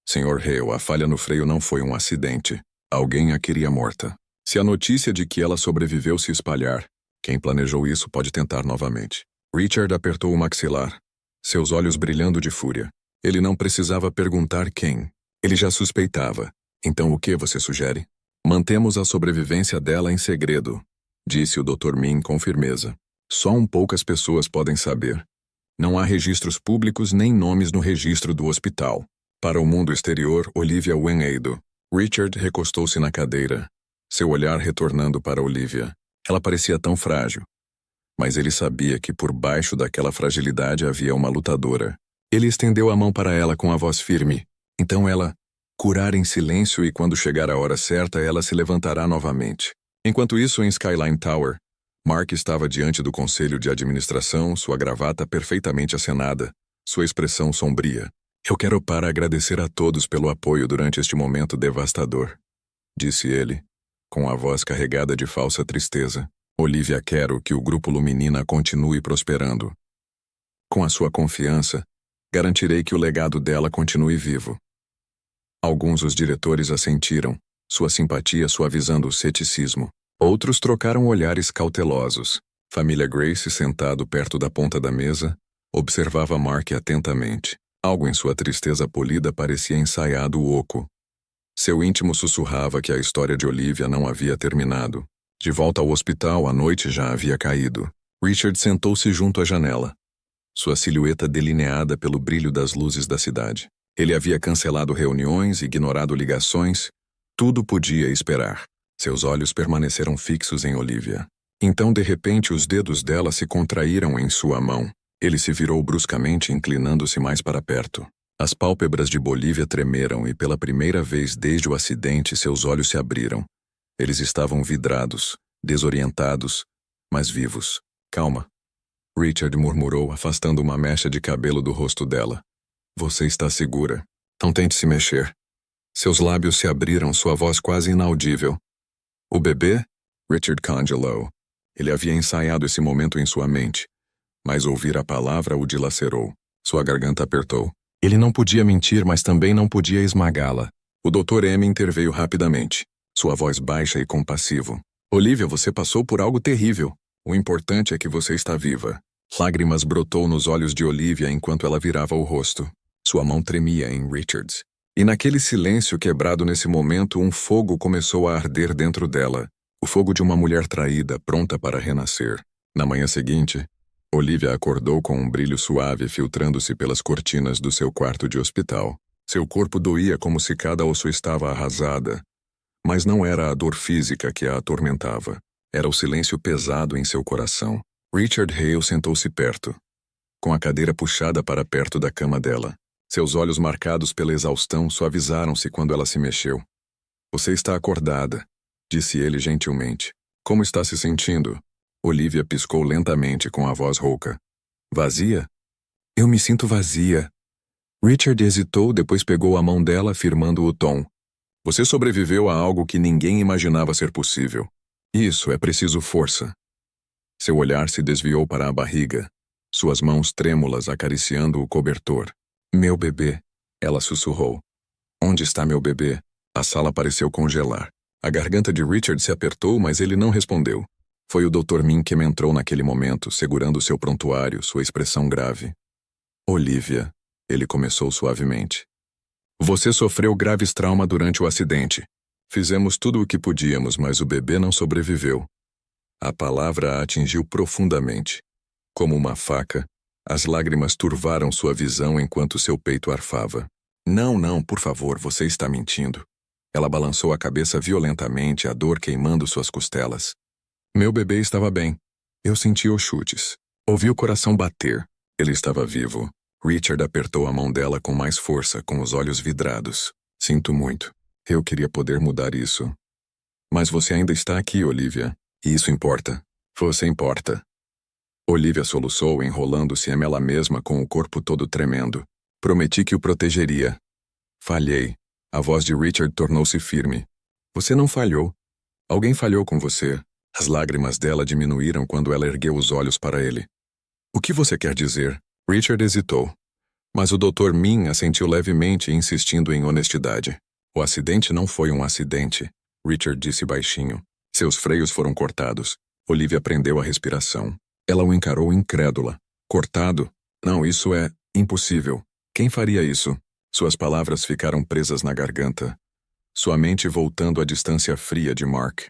Sr. Hale, a falha no freio não foi um acidente. Alguém a queria morta. Se a notícia de que ela sobreviveu se espalhar, quem planejou isso pode tentar novamente. Richard apertou o maxilar, seus olhos brilhando de fúria. Ele não precisava perguntar quem. Ele já suspeitava. Então o que você sugere? Mantemos a sobrevivência dela em segredo, disse o Dr. Min com firmeza. Só poucas pessoas podem saber. Não há registros públicos nem nomes no registro do hospital. Para o mundo exterior, Olivia Wenado. Richard recostou-se na cadeira, seu olhar retornando para Olivia. Ela parecia tão frágil. Mas ele sabia que por baixo daquela fragilidade havia uma lutadora. Ele estendeu a mão para ela com a voz firme. Então ela curar em silêncio e quando chegar a hora certa ela se levantará novamente. Enquanto isso, em Skyline Tower, Mark estava diante do conselho de administração, sua gravata perfeitamente acenada, sua expressão sombria. Eu quero agradecer a todos pelo apoio durante este momento devastador, disse ele, com a voz carregada de falsa tristeza. Olivia, quero que o Grupo Luminina continue prosperando. Com a sua confiança, garantirei que o legado dela continue vivo. Alguns dos diretores assentiram, sua simpatia suavizando o ceticismo. Outros trocaram olhares cautelosos. Família Grace, sentado perto da ponta da mesa, observava Mark atentamente. Algo em sua tristeza polida parecia ensaiado oco. Seu íntimo sussurrava que a história de Olivia não havia terminado. De volta ao hospital, a noite já havia caído. Richard sentou-se junto à janela, sua silhueta delineada pelo brilho das luzes da cidade. Ele havia cancelado reuniões, ignorado ligações. Tudo podia esperar. Seus olhos permaneceram fixos em Olivia. Então, de repente, os dedos dela se contraíram em sua mão. Ele se virou bruscamente, inclinando-se mais para perto. As pálpebras de Bolívia tremeram e, pela primeira vez desde o acidente, seus olhos se abriram. Eles estavam vidrados, desorientados, mas vivos. Calma, Richard murmurou, afastando uma mecha de cabelo do rosto dela. Você está segura. Não tente se mexer. Seus lábios se abriram, sua voz quase inaudível. O bebê? Richard congelou. Ele havia ensaiado esse momento em sua mente, mas ouvir a palavra o dilacerou. Sua garganta apertou. Ele não podia mentir, mas também não podia esmagá-la. O Dr. M interveio rapidamente, sua voz baixa e compassivo. Olivia, você passou por algo terrível. O importante é que você está viva. Lágrimas brotou nos olhos de Olivia enquanto ela virava o rosto. Sua mão tremia em Richard's. E naquele silêncio quebrado nesse momento, um fogo começou a arder dentro dela. O fogo de uma mulher traída, pronta para renascer. Na manhã seguinte, Olivia acordou com um brilho suave filtrando-se pelas cortinas do seu quarto de hospital. Seu corpo doía como se cada osso estava arrasada. Mas não era a dor física que a atormentava. Era o silêncio pesado em seu coração. Richard Hale sentou-se perto, com a cadeira puxada para perto da cama dela. Seus olhos marcados pela exaustão suavizaram-se quando ela se mexeu. Você está acordada, disse ele gentilmente. Como está se sentindo? Olivia piscou lentamente com a voz rouca. Vazia? Eu me sinto vazia. Richard hesitou, depois pegou a mão dela, firmando o tom. Você sobreviveu a algo que ninguém imaginava ser possível. Isso, é preciso força. Seu olhar se desviou para a barriga, suas mãos trêmulas acariciando o cobertor. Meu bebê, ela sussurrou. Onde está meu bebê? A sala pareceu congelar. A garganta de Richard se apertou, mas ele não respondeu. Foi o Dr. Minkham entrou naquele momento, segurando seu prontuário, sua expressão grave. Olivia, ele começou suavemente. Você sofreu graves traumas durante o acidente. Fizemos tudo o que podíamos, mas o bebê não sobreviveu. A palavra a atingiu profundamente. Como uma faca, as lágrimas turvaram sua visão enquanto seu peito arfava. Não, por favor, você está mentindo. Ela balançou a cabeça violentamente, a dor queimando suas costelas. Meu bebê estava bem. Eu senti os chutes. Ouvi o coração bater. Ele estava vivo. Richard apertou a mão dela com mais força, com os olhos vidrados. Sinto muito. Eu queria poder mudar isso. Mas você ainda está aqui, Olivia. E isso importa. Você importa. Olivia soluçou, enrolando-se em ela mesma com o corpo todo tremendo. Prometi que o protegeria. Falhei. A voz de Richard tornou-se firme. Você não falhou. Alguém falhou com você. As lágrimas dela diminuíram quando ela ergueu os olhos para ele. O que você quer dizer? Richard hesitou. Mas o Dr. Min assentiu levemente, insistindo em honestidade. O acidente não foi um acidente, Richard disse baixinho. Seus freios foram cortados. Olivia prendeu a respiração. Ela o encarou incrédula. Cortado? Não, isso é impossível. Quem faria isso? Suas palavras ficaram presas na garganta. Sua mente voltando à distância fria de Mark.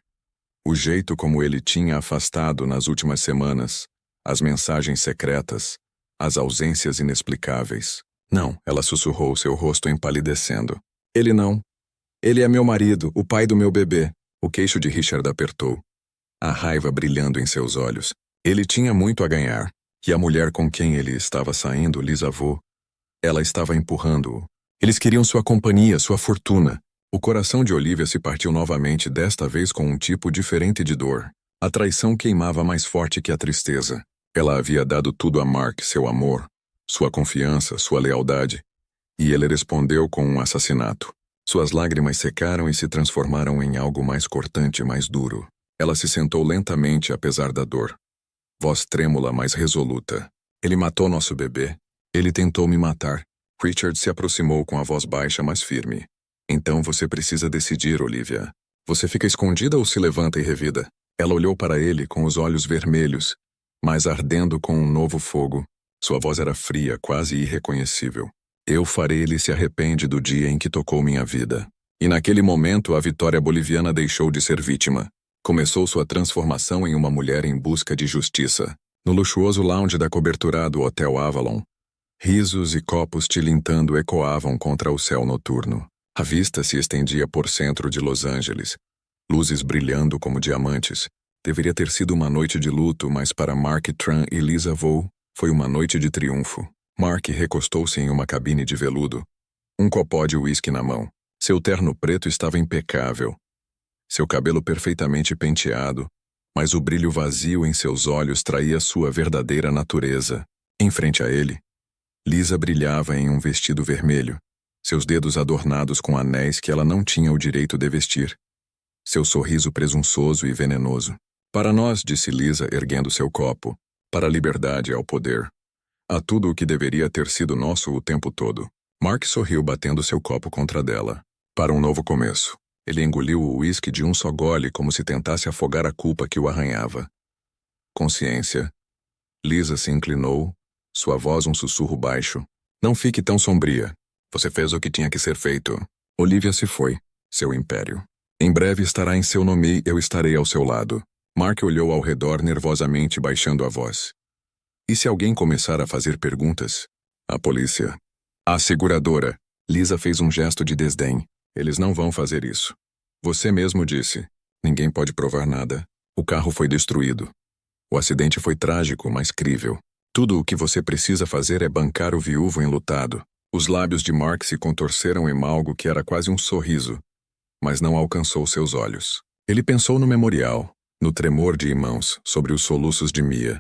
O jeito como ele tinha afastado nas últimas semanas, as mensagens secretas, as ausências inexplicáveis. Não, ela sussurrou, seu rosto empalidecendo. Ele não. Ele é meu marido, o pai do meu bebê. O queixo de Richard apertou. A raiva brilhando em seus olhos. Ele tinha muito a ganhar. E a mulher com quem ele estava saindo, Lisa Vo, ela estava empurrando-o. Eles queriam sua companhia, sua fortuna. O coração de Olivia se partiu novamente, desta vez com um tipo diferente de dor. A traição queimava mais forte que a tristeza. Ela havia dado tudo a Mark, seu amor, sua confiança, sua lealdade. E ele respondeu com um assassinato. Suas lágrimas secaram e se transformaram em algo mais cortante, mais duro. Ela se sentou lentamente, apesar da dor. Voz trêmula, mas resoluta. Ele matou nosso bebê. Ele tentou me matar. Richard se aproximou com a voz baixa, mas firme. Então você precisa decidir, Olivia. Você fica escondida ou se levanta e revida? Ela olhou para ele com os olhos vermelhos, mas ardendo com um novo fogo. Sua voz era fria, quase irreconhecível. Eu farei, ele se arrepende do dia em que tocou minha vida. E naquele momento a Vitória boliviana deixou de ser vítima. Começou sua transformação em uma mulher em busca de justiça. No luxuoso lounge da cobertura do Hotel Avalon, risos e copos tilintando ecoavam contra o céu noturno. A vista se estendia por centro de Los Angeles, luzes brilhando como diamantes. Deveria ter sido uma noite de luto, mas para Mark Tran e Lisa Vo, foi uma noite de triunfo. Mark recostou-se em uma cabine de veludo, um copó de uísque na mão. Seu terno preto estava impecável, seu cabelo perfeitamente penteado, mas o brilho vazio em seus olhos traía sua verdadeira natureza. Em frente a ele, Lisa brilhava em um vestido vermelho, seus dedos adornados com anéis que ela não tinha o direito de vestir. Seu sorriso presunçoso e venenoso. Para nós, disse Lisa, erguendo seu copo, para a liberdade e ao poder. A tudo o que deveria ter sido nosso o tempo todo. Mark sorriu batendo seu copo contra dela. Para um novo começo. Ele engoliu o uísque de um só gole como se tentasse afogar a culpa que o arranhava. Consciência. Lisa se inclinou, sua voz um sussurro baixo. Não fique tão sombria. Você fez o que tinha que ser feito. Olivia se foi, seu império. Em breve estará em seu nome, eu estarei ao seu lado. Mark olhou ao redor nervosamente, baixando a voz. E se alguém começar a fazer perguntas? A polícia. A seguradora. Lisa fez um gesto de desdém. Eles não vão fazer isso. Você mesmo disse. Ninguém pode provar nada. O carro foi destruído. O acidente foi trágico, mas crível. Tudo o que você precisa fazer é bancar o viúvo enlutado. Os lábios de Mark se contorceram em algo que era quase um sorriso, mas não alcançou seus olhos. Ele pensou no memorial, no tremor de irmãos, sobre os soluços de Mia.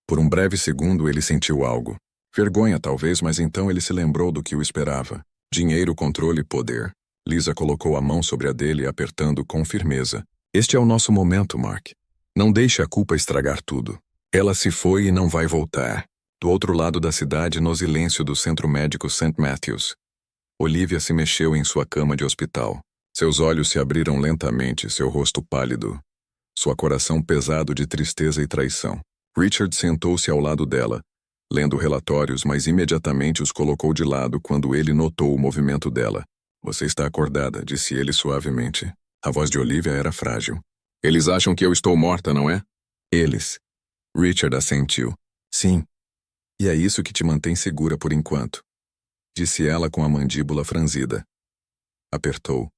Por um breve segundo ele sentiu algo. Vergonha, talvez, mas então ele se lembrou do que o esperava. Dinheiro, controle e poder. Lisa colocou a mão sobre a dele, apertando com firmeza. Este é o nosso momento, Mark. Não deixe a culpa estragar tudo. Ela se foi e não vai voltar. Do outro lado da cidade, no silêncio do centro médico St. Matthews, Olivia se mexeu em sua cama de hospital. Seus olhos se abriram lentamente, seu rosto pálido, sua coração pesado de tristeza e traição. Richard sentou-se ao lado dela, lendo relatórios, mas imediatamente os colocou de lado quando ele notou o movimento dela. Você está acordada, disse ele suavemente. A voz de Olivia era frágil. Eles acham que eu estou morta, não é? Eles. Richard assentiu. Sim. E é isso que te mantém segura por enquanto, disse ela com a mandíbula franzida. Apertou,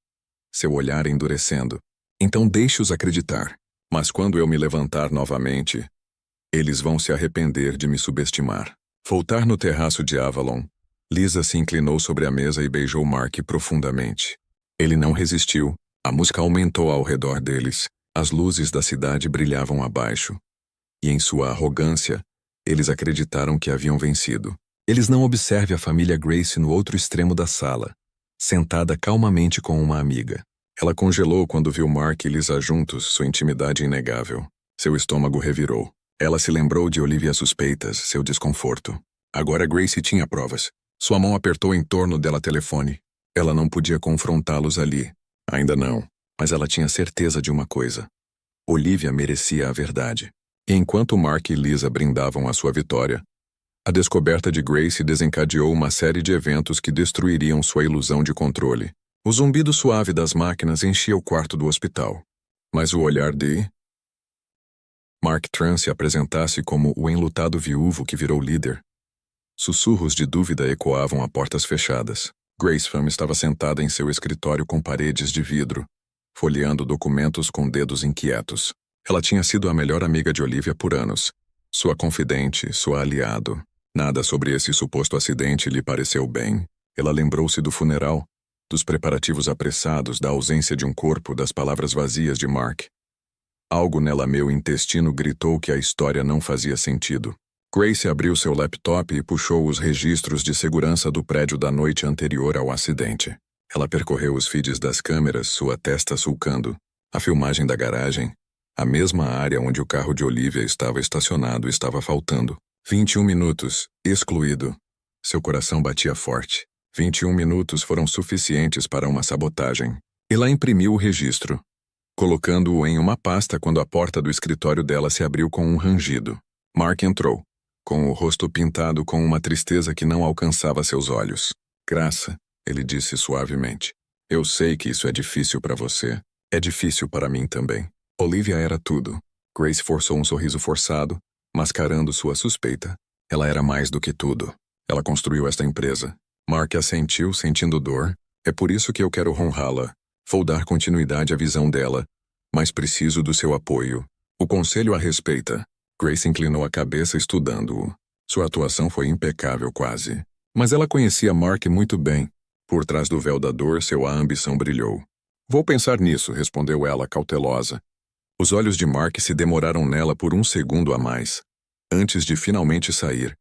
seu olhar endurecendo. Então deixe-os acreditar. Mas quando eu me levantar novamente, eles vão se arrepender de me subestimar. Voltar no terraço de Avalon, Lisa se inclinou sobre a mesa e beijou Mark profundamente. Ele não resistiu. A música aumentou ao redor deles. As luzes da cidade brilhavam abaixo. E em sua arrogância, eles acreditaram que haviam vencido. Eles não observem a família Grace no outro extremo da sala, sentada calmamente com uma amiga. Ela congelou quando viu Mark e Lisa juntos, sua intimidade inegável. Seu estômago revirou. Ela se lembrou de Olivia's suspeitas, seu desconforto. Agora Grace tinha provas. Sua mão apertou em torno dela telefone. Ela não podia confrontá-los ali. Ainda não. Mas ela tinha certeza de uma coisa. Olivia merecia a verdade. E enquanto Mark e Lisa brindavam a sua vitória, a descoberta de Grace desencadeou uma série de eventos que destruiriam sua ilusão de controle. O zumbido suave das máquinas enchia o quarto do hospital. Mas o olhar de Mark Tran se apresentasse como o enlutado viúvo que virou líder. Sussurros de dúvida ecoavam a portas fechadas. Grace Pham estava sentada em seu escritório com paredes de vidro, folheando documentos com dedos inquietos. Ela tinha sido a melhor amiga de Olivia por anos. Sua confidente, sua aliado. Nada sobre esse suposto acidente lhe pareceu bem. Ela lembrou-se do funeral, dos preparativos apressados, da ausência de um corpo, das palavras vazias de Mark. Algo nela, meu intestino, gritou que a história não fazia sentido. Grace abriu seu laptop e puxou os registros de segurança do prédio da noite anterior ao acidente. Ela percorreu os feeds das câmeras, sua testa sulcando. A filmagem da garagem, a mesma área onde o carro de Olivia estava estacionado, estava faltando. 21 minutos, excluído. Seu coração batia forte. 21 minutos foram suficientes para uma sabotagem. Ela imprimiu o registro, colocando-o em uma pasta quando a porta do escritório dela se abriu com um rangido. Mark entrou, com o rosto pintado com uma tristeza que não alcançava seus olhos. Graça, ele disse suavemente. Eu sei que isso é difícil para você. É difícil para mim também. Olivia era tudo. Grace forçou um sorriso forçado, mascarando sua suspeita. Ela era mais do que tudo. Ela construiu esta empresa. Mark assentiu, sentindo dor. É por isso que eu quero honrá-la. Vou dar continuidade à visão dela, mas preciso do seu apoio. O conselho a respeita. Grace inclinou a cabeça estudando-o. Sua atuação foi impecável quase. Mas ela conhecia Mark muito bem. Por trás do véu da dor, sua ambição brilhou. Vou pensar nisso, respondeu ela, cautelosa. Os olhos de Mark se demoraram nela por um segundo a mais, antes de finalmente sair,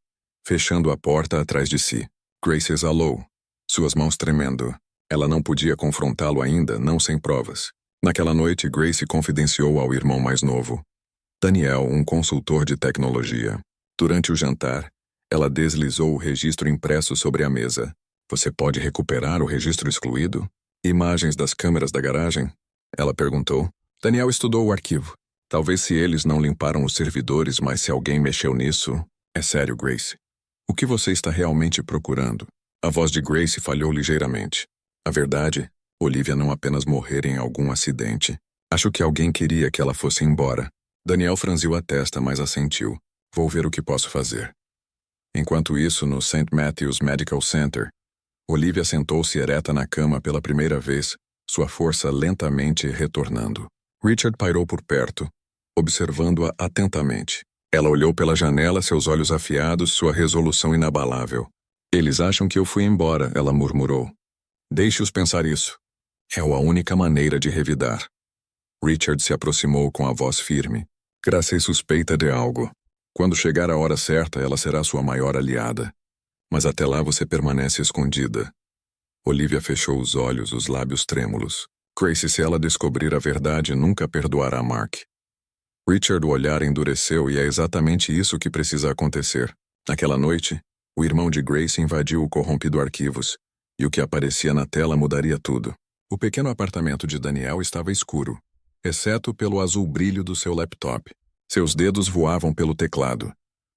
fechando a porta atrás de si. Grace exalou, suas mãos tremendo. Ela não podia confrontá-lo ainda, não sem provas. Naquela noite, Grace confidenciou ao irmão mais novo, Daniel, um consultor de tecnologia. Durante o jantar, ela deslizou o registro impresso sobre a mesa. Você pode recuperar o registro excluído? Imagens das câmeras da garagem? Ela perguntou. Daniel estudou o arquivo. Talvez se eles não limparam os servidores, mas se alguém mexeu nisso... É sério, Grace. O que você está realmente procurando? A voz de Grace falhou ligeiramente. A verdade, Olivia não apenas morrer em algum acidente. Acho que alguém queria que ela fosse embora. Daniel franziu a testa, mas assentiu. Vou ver o que posso fazer. Enquanto isso, no St. Matthews Medical Center, Olivia sentou-se ereta na cama pela primeira vez, sua força lentamente retornando. Richard pairou por perto, observando-a atentamente. Ela olhou pela janela, seus olhos afiados, sua resolução inabalável. Eles acham que eu fui embora, ela murmurou. Deixe-os pensar isso. É a única maneira de revidar. Richard se aproximou com a voz firme. Gracie suspeita de algo. Quando chegar a hora certa, ela será sua maior aliada. Mas até lá você permanece escondida. Olivia fechou os olhos, os lábios trêmulos. Gracie, se ela descobrir a verdade, nunca perdoará Mark. Richard, o olhar endureceu e é exatamente isso que precisa acontecer. Naquela noite, o irmão de Grace invadiu o corrompido Arquivos, e o que aparecia na tela mudaria tudo. O pequeno apartamento de Daniel estava escuro, exceto pelo azul brilho do seu laptop. Seus dedos voavam pelo teclado,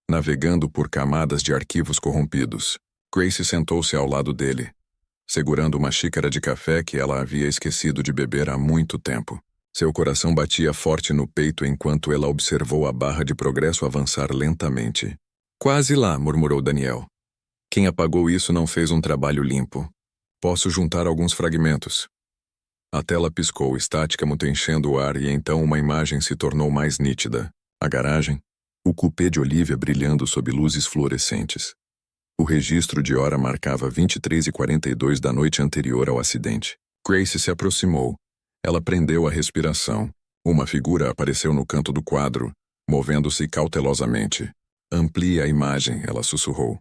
navegando por camadas de arquivos corrompidos. Grace sentou-se ao lado dele, segurando uma xícara de café que ela havia esquecido de beber há muito tempo. Seu coração batia forte no peito enquanto ela observou a barra de progresso avançar lentamente. Quase lá, murmurou Daniel. Quem apagou isso não fez um trabalho limpo. Posso juntar alguns fragmentos. A tela piscou, estática, enchendo o ar, e então uma imagem se tornou mais nítida. A garagem, o cupê de Olivia brilhando sob luzes fluorescentes. O registro de hora marcava 23h42 da noite anterior ao acidente. Grace se aproximou. Ela prendeu a respiração. Uma figura apareceu no canto do quadro, movendo-se cautelosamente. Amplie a imagem, ela sussurrou.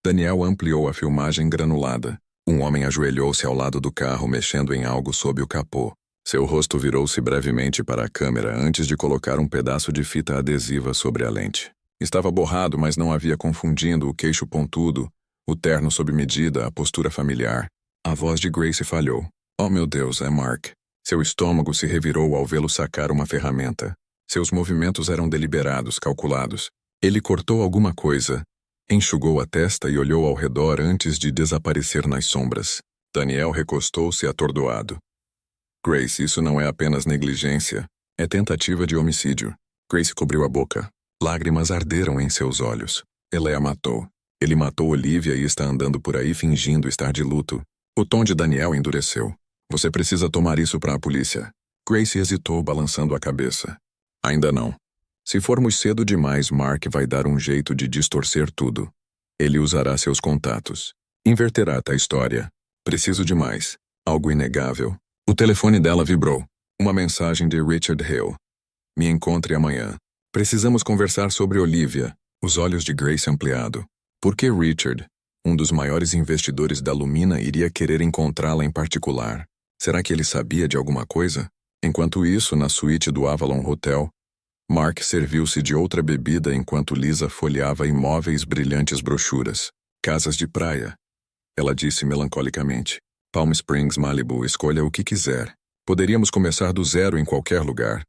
Daniel ampliou a filmagem granulada. Um homem ajoelhou-se ao lado do carro, mexendo em algo sob o capô. Seu rosto virou-se brevemente para a câmera antes de colocar um pedaço de fita adesiva sobre a lente. Estava borrado, mas não havia confundindo o queixo pontudo, o terno sob medida, a postura familiar. A voz de Grace falhou. Oh, meu Deus, é Mark. Seu estômago se revirou ao vê-lo sacar uma ferramenta. Seus movimentos eram deliberados, calculados. Ele cortou alguma coisa, enxugou a testa e olhou ao redor antes de desaparecer nas sombras. Daniel recostou-se atordoado. Grace, isso não é apenas negligência. É tentativa de homicídio. Grace cobriu a boca. Lágrimas arderam em seus olhos. Ele a matou. Ele matou Olivia e está andando por aí fingindo estar de luto. O tom de Daniel endureceu. Você precisa tomar isso para a polícia. Grace hesitou, balançando a cabeça. Ainda não. Se formos cedo demais, Mark vai dar um jeito de distorcer tudo. Ele usará seus contatos. Inverterá a história. Preciso de mais. Algo inegável. O telefone dela vibrou. Uma mensagem de Richard Hale. Me encontre amanhã. Precisamos conversar sobre Olivia. Os olhos de Grace ampliado. Por que Richard, um dos maiores investidores da Lumina, iria querer encontrá-la em particular? Será que ele sabia de alguma coisa? Enquanto isso, na suíte do Avalon Hotel, Mark serviu-se de outra bebida enquanto Lisa folheava imóveis brilhantes brochuras. Casas de praia. Ela disse melancolicamente. Palm Springs, Malibu, escolha o que quiser. Poderíamos começar do zero em qualquer lugar.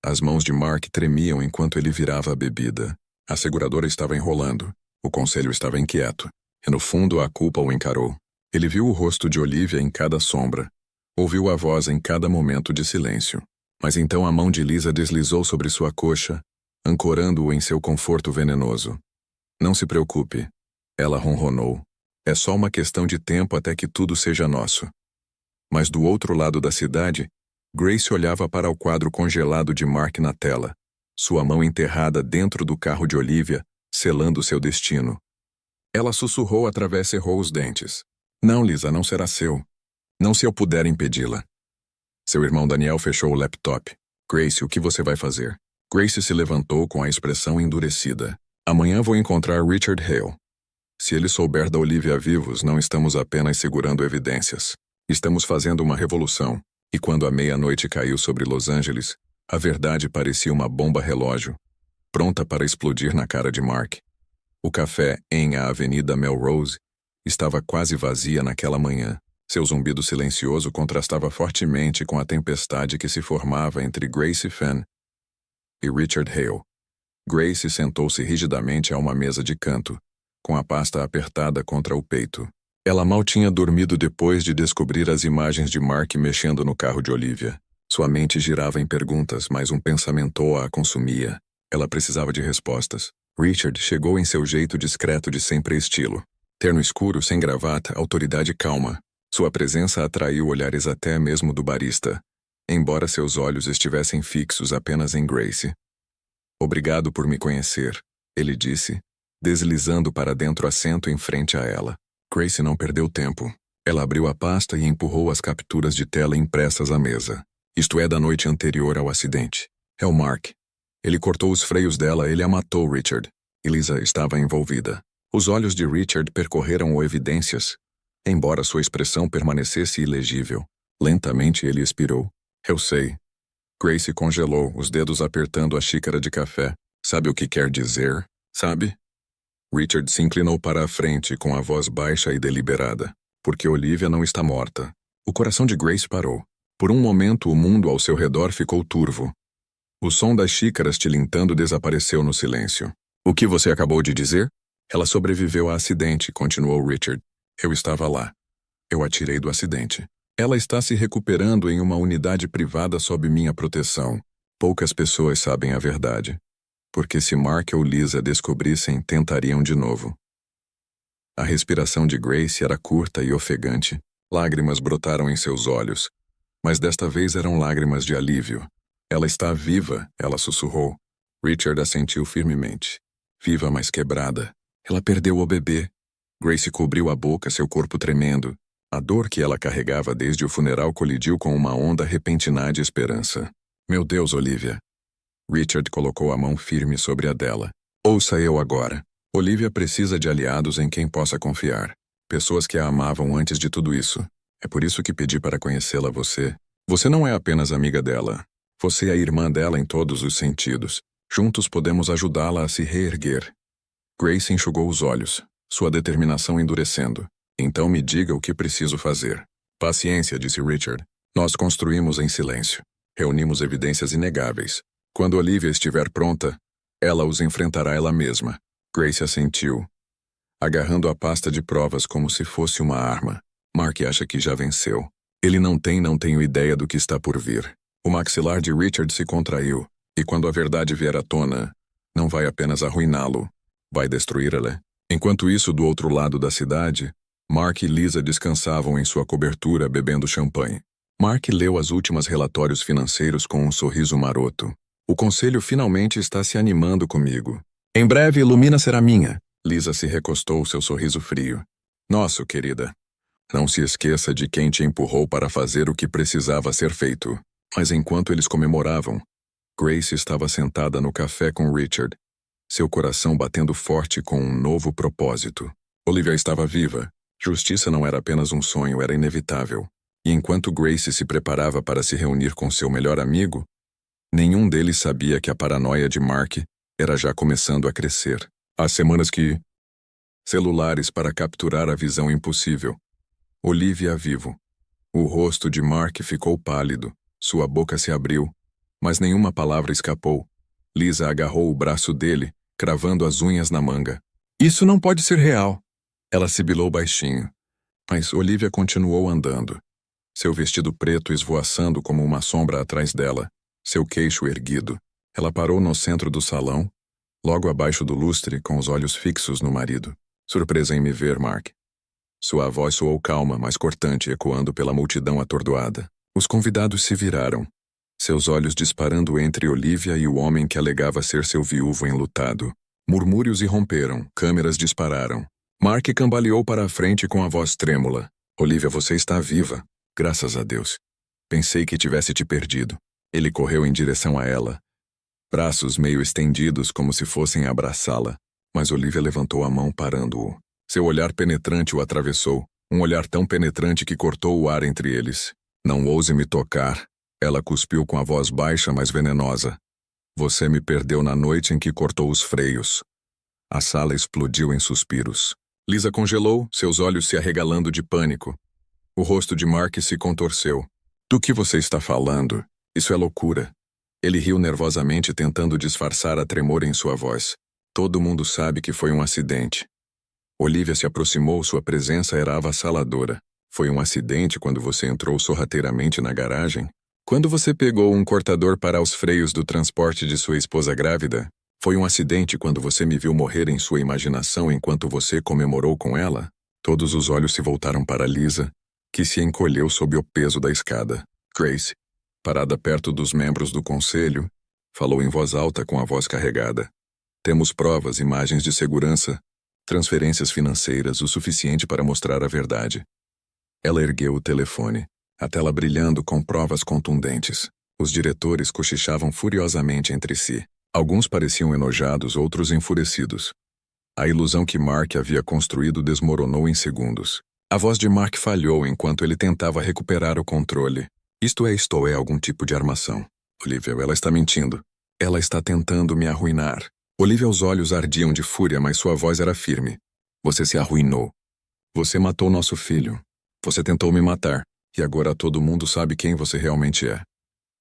As mãos de Mark tremiam enquanto ele virava a bebida. A seguradora estava enrolando. O conselho estava inquieto. E no fundo a culpa o encarou. Ele viu o rosto de Olivia em cada sombra. Ouviu a voz em cada momento de silêncio. Mas então a mão de Lisa deslizou sobre sua coxa, ancorando-o em seu conforto venenoso. Não se preocupe. Ela ronronou. É só uma questão de tempo até que tudo seja nosso. Mas do outro lado da cidade, Grace olhava para o quadro congelado de Mark na tela, sua mão enterrada dentro do carro de Olivia, selando seu destino. Ela sussurrou através cerrou os dentes. Não, Lisa, não será seu. Não se eu puder impedi-la. Seu irmão Daniel fechou o laptop. Grace, o que você vai fazer? Grace se levantou com a expressão endurecida. Amanhã vou encontrar Richard Hale. Se ele souber da Olivia vivos, não estamos apenas segurando evidências. Estamos fazendo uma revolução. E quando a meia-noite caiu sobre Los Angeles, a verdade parecia uma bomba relógio, pronta para explodir na cara de Mark. O café em a Avenida Melrose estava quase vazia naquela manhã. Seu zumbido silencioso contrastava fortemente com a tempestade que se formava entre Grace Fenn e Richard Hale. Grace sentou-se rigidamente a uma mesa de canto, com a pasta apertada contra o peito. Ela mal tinha dormido depois de descobrir as imagens de Mark mexendo no carro de Olivia. Sua mente girava em perguntas, mas um pensamento a consumia. Ela precisava de respostas. Richard chegou em seu jeito discreto de sempre estilo. Terno escuro, sem gravata, autoridade calma. Sua presença atraiu olhares até mesmo do barista, embora seus olhos estivessem fixos apenas em Grace. Obrigado por me conhecer, ele disse, deslizando para dentro o assento em frente a ela. Grace não perdeu tempo. Ela abriu a pasta e empurrou as capturas de tela impressas à mesa. Isto é da noite anterior ao acidente. É o Mark. Ele cortou os freios dela, ele a matou, Richard. E Lisa estava envolvida. Os olhos de Richard percorreram evidências, embora sua expressão permanecesse ilegível. Lentamente ele expirou. Eu sei. Grace congelou, os dedos apertando a xícara de café. Sabe o que quer dizer? Sabe? Richard se inclinou para a frente com a voz baixa e deliberada. Porque Olivia não está morta. O coração de Grace parou. Por um momento o mundo ao seu redor ficou turvo. O som das xícaras tilintando desapareceu no silêncio. O que você acabou de dizer? Ela sobreviveu a acidente, continuou Richard. Eu estava lá. Eu a tirei do acidente. Ela está se recuperando em uma unidade privada sob minha proteção. Poucas pessoas sabem a verdade. Porque se Mark ou Lisa descobrissem, tentariam de novo. A respiração de Grace era curta e ofegante. Lágrimas brotaram em seus olhos. Mas desta vez eram lágrimas de alívio. Ela está viva, ela sussurrou. Richard assentiu firmemente. Viva, mas quebrada. Ela perdeu o bebê. Grace cobriu a boca, seu corpo tremendo. A dor que ela carregava desde o funeral colidiu com uma onda repentina de esperança. Meu Deus, Olivia. Richard colocou a mão firme sobre a dela. Ouça eu agora. Olivia precisa de aliados em quem possa confiar. Pessoas que a amavam antes de tudo isso. É por isso que pedi para conhecê-la você. Você não é apenas amiga dela. Você é a irmã dela em todos os sentidos. Juntos podemos ajudá-la a se reerguer. Grace enxugou os olhos, sua determinação endurecendo. Então me diga o que preciso fazer. Paciência, disse Richard. Nós construímos em silêncio. Reunimos evidências inegáveis. Quando Olivia estiver pronta, ela os enfrentará ela mesma. Grace assentiu, agarrando a pasta de provas como se fosse uma arma. Mark acha que já venceu. Ele não tenho ideia do que está por vir. O maxilar de Richard se contraiu, e quando a verdade vier à tona, não vai apenas arruiná-lo, vai destruí-la. Enquanto isso, do outro lado da cidade, Mark e Lisa descansavam em sua cobertura bebendo champanhe. Mark leu os últimos relatórios financeiros com um sorriso maroto. O conselho finalmente está se animando comigo. Em breve, Lumina será minha. Lisa se recostou, seu sorriso frio. Nosso, querida. Não se esqueça de quem te empurrou para fazer o que precisava ser feito. Mas enquanto eles comemoravam, Grace estava sentada no café com Richard, seu coração batendo forte com um novo propósito. Olivia estava viva. Justiça não era apenas um sonho, era inevitável. E enquanto Grace se preparava para se reunir com seu melhor amigo, nenhum deles sabia que a paranoia de Mark era já começando a crescer. Há semanas que... Celulares para capturar a visão impossível. Olivia vivo. O rosto de Mark ficou pálido. Sua boca se abriu, mas nenhuma palavra escapou. Lisa agarrou o braço dele, cravando as unhas na manga. Isso não pode ser real. Ela sibilou baixinho. Mas Olivia continuou andando. Seu vestido preto esvoaçando como uma sombra atrás dela, seu queixo erguido. Ela parou no centro do salão, logo abaixo do lustre, com os olhos fixos no marido. Surpresa em me ver, Mark. Sua voz soou calma, mas cortante, ecoando pela multidão atordoada. Os convidados se viraram, seus olhos disparando entre Olivia e o homem que alegava ser seu viúvo enlutado. Murmúrios irromperam, câmeras dispararam. Mark cambaleou para a frente com a voz trêmula. Olivia, você está viva. Graças a Deus. Pensei que tivesse te perdido. Ele correu em direção a ela, braços meio estendidos como se fossem abraçá-la, mas Olivia levantou a mão parando-o. Seu olhar penetrante o atravessou, um olhar tão penetrante que cortou o ar entre eles. Não ouse me tocar. Ela cuspiu com a voz baixa, mas venenosa. Você me perdeu na noite em que cortou os freios. A sala explodiu em suspiros. Lisa congelou, seus olhos se arregalando de pânico. O rosto de Mark se contorceu. Do que você está falando? Isso é loucura. Ele riu nervosamente, tentando disfarçar a tremor em sua voz. Todo mundo sabe que foi um acidente. Olivia se aproximou, sua presença era avassaladora. Foi um acidente quando você entrou sorrateiramente na garagem? Quando você pegou um cortador para os freios do transporte de sua esposa grávida? Foi um acidente quando você me viu morrer em sua imaginação enquanto você comemorou com ela? Todos os olhos se voltaram para Lisa, que se encolheu sob o peso da escada. Grace, parada perto dos membros do conselho, falou em voz alta com a voz carregada. Temos provas, imagens de segurança, transferências financeiras, o suficiente para mostrar a verdade. Ela ergueu o telefone, a tela brilhando com provas contundentes. Os diretores cochichavam furiosamente entre si. Alguns pareciam enojados, outros enfurecidos. A ilusão que Mark havia construído desmoronou em segundos. A voz de Mark falhou enquanto ele tentava recuperar o controle. Isto é algum tipo de armação. Olivia, ela está mentindo. Ela está tentando me arruinar. Olivia, os olhos ardiam de fúria, mas sua voz era firme. Você se arruinou. Você matou nosso filho. Você tentou me matar. E agora todo mundo sabe quem você realmente é.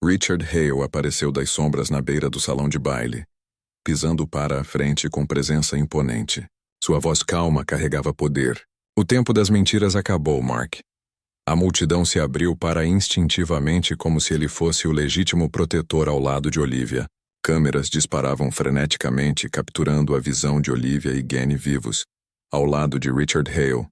Richard Hale apareceu das sombras na beira do salão de baile, pisando para a frente com presença imponente. Sua voz calma carregava poder. O tempo das mentiras acabou, Mark. A multidão se abriu para instintivamente como se ele fosse o legítimo protetor ao lado de Olivia. Câmeras disparavam freneticamente, capturando a visão de Olivia e Genny vivos, ao lado de Richard Hale.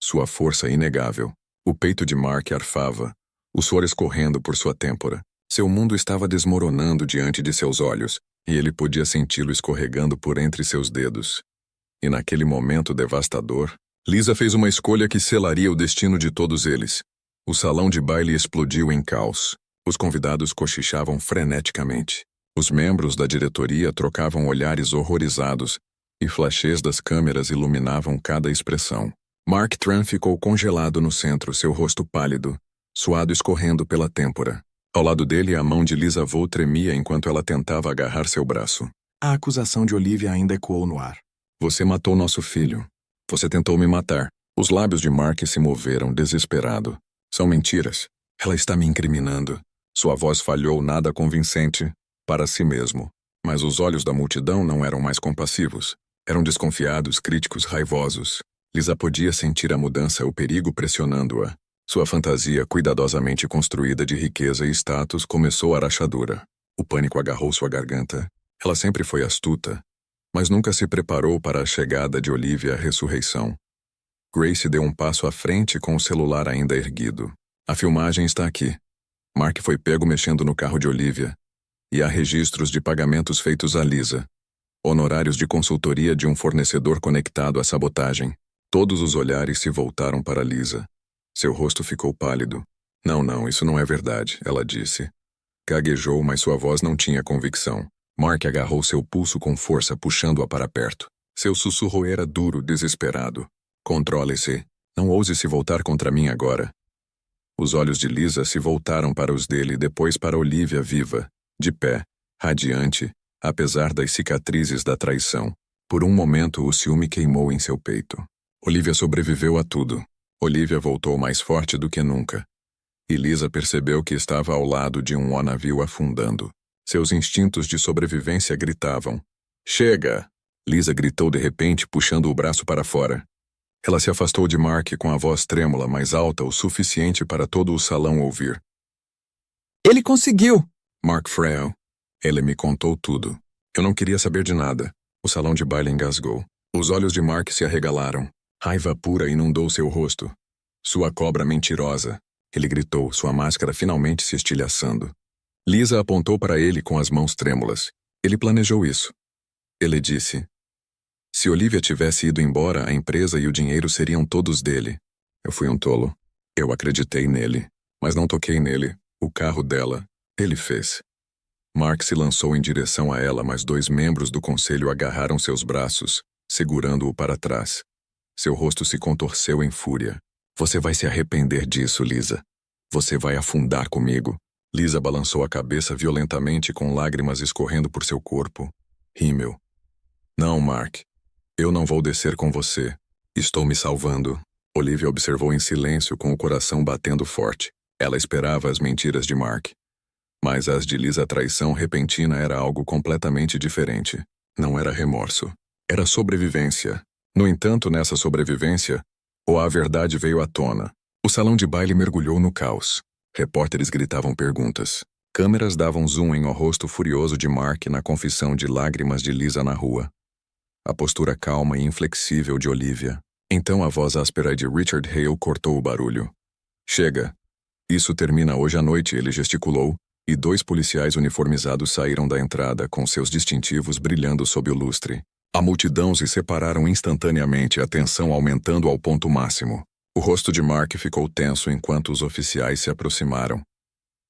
Sua força inegável. O peito de Mark arfava, o suor escorrendo por sua têmpora. Seu mundo estava desmoronando diante de seus olhos, e ele podia senti-lo escorregando por entre seus dedos. E naquele momento devastador, Lisa fez uma escolha que selaria o destino de todos eles. O salão de baile explodiu em caos. Os convidados cochichavam freneticamente. Os membros da diretoria trocavam olhares horrorizados, e flashês das câmeras iluminavam cada expressão. Mark Tran ficou congelado no centro, seu rosto pálido, suado escorrendo pela têmpora. Ao lado dele, a mão de Lisa Vo tremia enquanto ela tentava agarrar seu braço. A acusação de Olivia ainda ecoou no ar. Você matou nosso filho. Você tentou me matar. Os lábios de Mark se moveram, desesperado. São mentiras. Ela está me incriminando. Sua voz falhou nada convincente para si mesmo. Mas os olhos da multidão não eram mais compassivos. Eram desconfiados, críticos, raivosos. Lisa podia sentir a mudança, o perigo pressionando-a. Sua fantasia, cuidadosamente construída de riqueza e status, começou a rachadura. O pânico agarrou sua garganta. Ela sempre foi astuta, mas nunca se preparou para a chegada de Olivia à ressurreição. Grace deu um passo à frente com o celular ainda erguido. A filmagem está aqui. Mark foi pego mexendo no carro de Olivia. E há registros de pagamentos feitos a Lisa. Honorários de consultoria de um fornecedor conectado à sabotagem. Todos os olhares se voltaram para Lisa. Seu rosto ficou pálido. Não, isso não é verdade, ela disse. Gaguejou, mas sua voz não tinha convicção. Mark agarrou seu pulso com força, puxando-a para perto. Seu sussurro era duro, desesperado. Controle-se. Não ouse se voltar contra mim agora. Os olhos de Lisa se voltaram para os dele e depois para Olivia viva, de pé, radiante, apesar das cicatrizes da traição. Por um momento o ciúme queimou em seu peito. Olivia sobreviveu a tudo. Olivia voltou mais forte do que nunca. E Lisa percebeu que estava ao lado de um navio afundando. Seus instintos de sobrevivência gritavam. Chega! Lisa gritou de repente, puxando o braço para fora. Ela se afastou de Mark com a voz trêmula, mais alta o suficiente para todo o salão ouvir. Ele conseguiu! Mark Frail. Ele me contou tudo. Eu não queria saber de nada. O salão de baile engasgou. Os olhos de Mark se arregalaram. Raiva pura inundou seu rosto. Sua cobra mentirosa. Ele gritou, sua máscara finalmente se estilhaçando. Lisa apontou para ele com as mãos trêmulas. Ele planejou isso. Ele disse. Se Olivia tivesse ido embora, a empresa e o dinheiro seriam todos dele. Eu fui um tolo. Eu acreditei nele. Mas não toquei nele. O carro dela. Ele fez. Mark se lançou em direção a ela, mas 2 membros do conselho agarraram seus braços, segurando-o para trás. Seu rosto se contorceu em fúria. Você vai se arrepender disso, Lisa. Você vai afundar comigo. Lisa balançou a cabeça violentamente com lágrimas escorrendo por seu corpo. Rímel. Não, Mark. Eu não vou descer com você. Estou me salvando. Olivia observou em silêncio com o coração batendo forte. Ela esperava as mentiras de Mark. Mas as de Lisa, a traição repentina era algo completamente diferente. Não era remorso. Era sobrevivência. No entanto, nessa sobrevivência, a verdade veio à tona. O salão de baile mergulhou no caos. Repórteres gritavam perguntas. Câmeras davam zoom em o rosto furioso de Mark na confissão de lágrimas de Lisa na rua. A postura calma e inflexível de Olivia. Então a voz áspera de Richard Hale cortou o barulho. Chega. Isso termina hoje à noite, ele gesticulou, e 2 policiais uniformizados saíram da entrada com seus distintivos brilhando sob o lustre. A multidão se separaram instantaneamente, a tensão aumentando ao ponto máximo. O rosto de Mark ficou tenso enquanto os oficiais se aproximaram,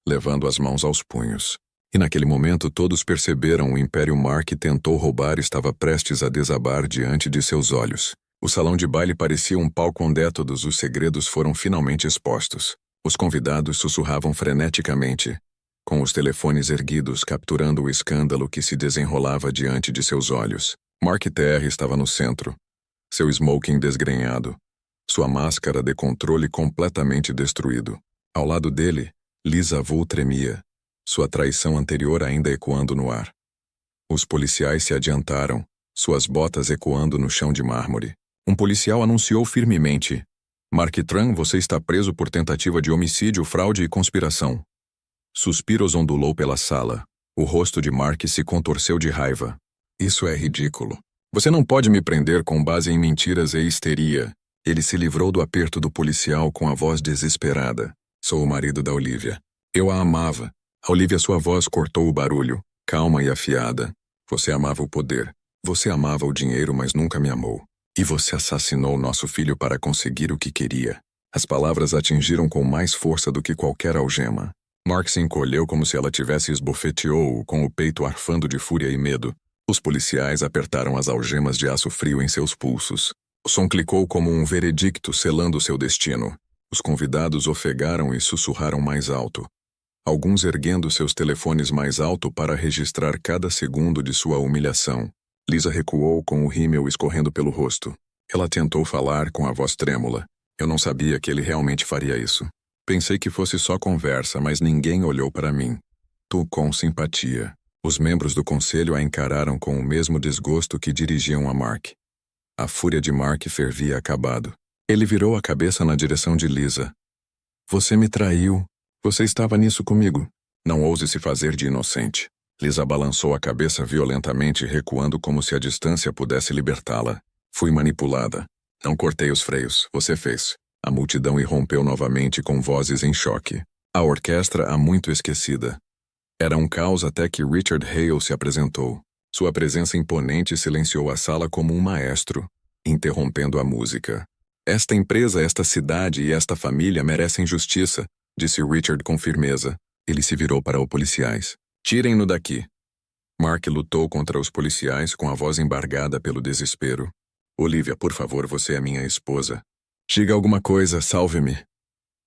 levando as mãos aos punhos. E naquele momento todos perceberam o império Mark tentou roubar estava prestes a desabar diante de seus olhos. O salão de baile parecia um palco onde todos os segredos foram finalmente expostos. Os convidados sussurravam freneticamente, com os telefones erguidos capturando o escândalo que se desenrolava diante de seus olhos. Mark TR estava no centro, seu smoking desgrenhado, sua máscara de controle completamente destruído. Ao lado dele, Lisa Vu tremia, sua traição anterior ainda ecoando no ar. Os policiais se adiantaram, suas botas ecoando no chão de mármore. Um policial anunciou firmemente: Mark Tran, você está preso por tentativa de homicídio, fraude e conspiração. Suspiros ondulou pela sala. O rosto de Mark se contorceu de raiva. Isso é ridículo. Você não pode me prender com base em mentiras e histeria. Ele se livrou do aperto do policial com a voz desesperada. Sou o marido da Olivia. Eu a amava. A Olivia, sua voz cortou o barulho, calma e afiada. Você amava o poder. Você amava o dinheiro, mas nunca me amou. E você assassinou nosso filho para conseguir o que queria. As palavras atingiram com mais força do que qualquer algema. Mark se encolheu como se ela tivesse esbofeteou-o, com o peito arfando de fúria e medo. Os policiais apertaram as algemas de aço frio em seus pulsos. O som clicou como um veredicto selando seu destino. Os convidados ofegaram e sussurraram mais alto, alguns erguendo seus telefones mais alto para registrar cada segundo de sua humilhação. Lisa recuou com o rímel escorrendo pelo rosto. Ela tentou falar com a voz trêmula. Eu não sabia que ele realmente faria isso. Pensei que fosse só conversa, mas ninguém olhou para mim. Tu com simpatia. Os membros do conselho a encararam com o mesmo desgosto que dirigiam a Mark. A fúria de Mark fervia acabado. Ele virou a cabeça na direção de Lisa. Você me traiu. Você estava nisso comigo. Não ouse se fazer de inocente. Lisa balançou a cabeça violentamente, recuando como se a distância pudesse libertá-la. Fui manipulada. Não cortei os freios. Você fez. A multidão irrompeu novamente com vozes em choque. A orquestra há muito esquecida. Era um caos até que Richard Hale se apresentou. Sua presença imponente silenciou a sala como um maestro, interrompendo a música. Esta empresa, esta cidade e esta família merecem justiça, disse Richard com firmeza. Ele se virou para os policiais. Tirem-no daqui. Mark lutou contra os policiais com a voz embargada pelo desespero. Olivia, por favor, você é minha esposa. Diga alguma coisa, salve-me.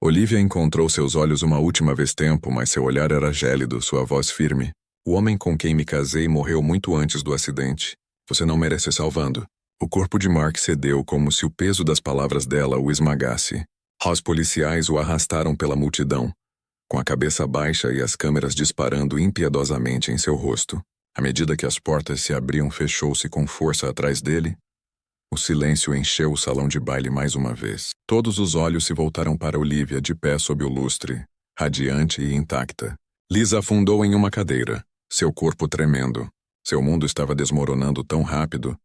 Olivia encontrou seus olhos uma última vez tempo, mas seu olhar era gélido, sua voz firme. O homem com quem me casei morreu muito antes do acidente. Você não merece salvando. O corpo de Mark cedeu como se o peso das palavras dela o esmagasse. Os policiais o arrastaram pela multidão, com a cabeça baixa e as câmeras disparando impiedosamente em seu rosto. À medida que as portas se abriam, fechou-se com força atrás dele. O silêncio encheu o salão de baile mais uma vez. Todos os olhos se voltaram para Olivia, de pé sob o lustre, radiante e intacta. Lisa afundou em uma cadeira, seu corpo tremendo. Seu mundo estava desmoronando tão rápido.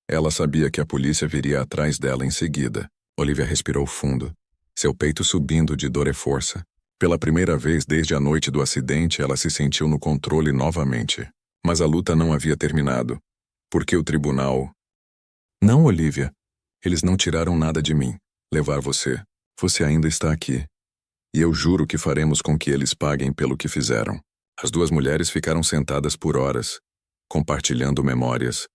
Ela sabia que a polícia viria atrás dela em seguida. Olivia respirou fundo, seu peito subindo de dor e força. Pela primeira vez desde a noite do acidente, ela se sentiu no controle novamente. Mas a luta não havia terminado. Porque o tribunal... Não, Olivia. Eles não tiraram nada de mim. Levar você. Você ainda está aqui. E eu juro que faremos com que eles paguem pelo que fizeram. As duas mulheres ficaram sentadas por horas, compartilhando memórias,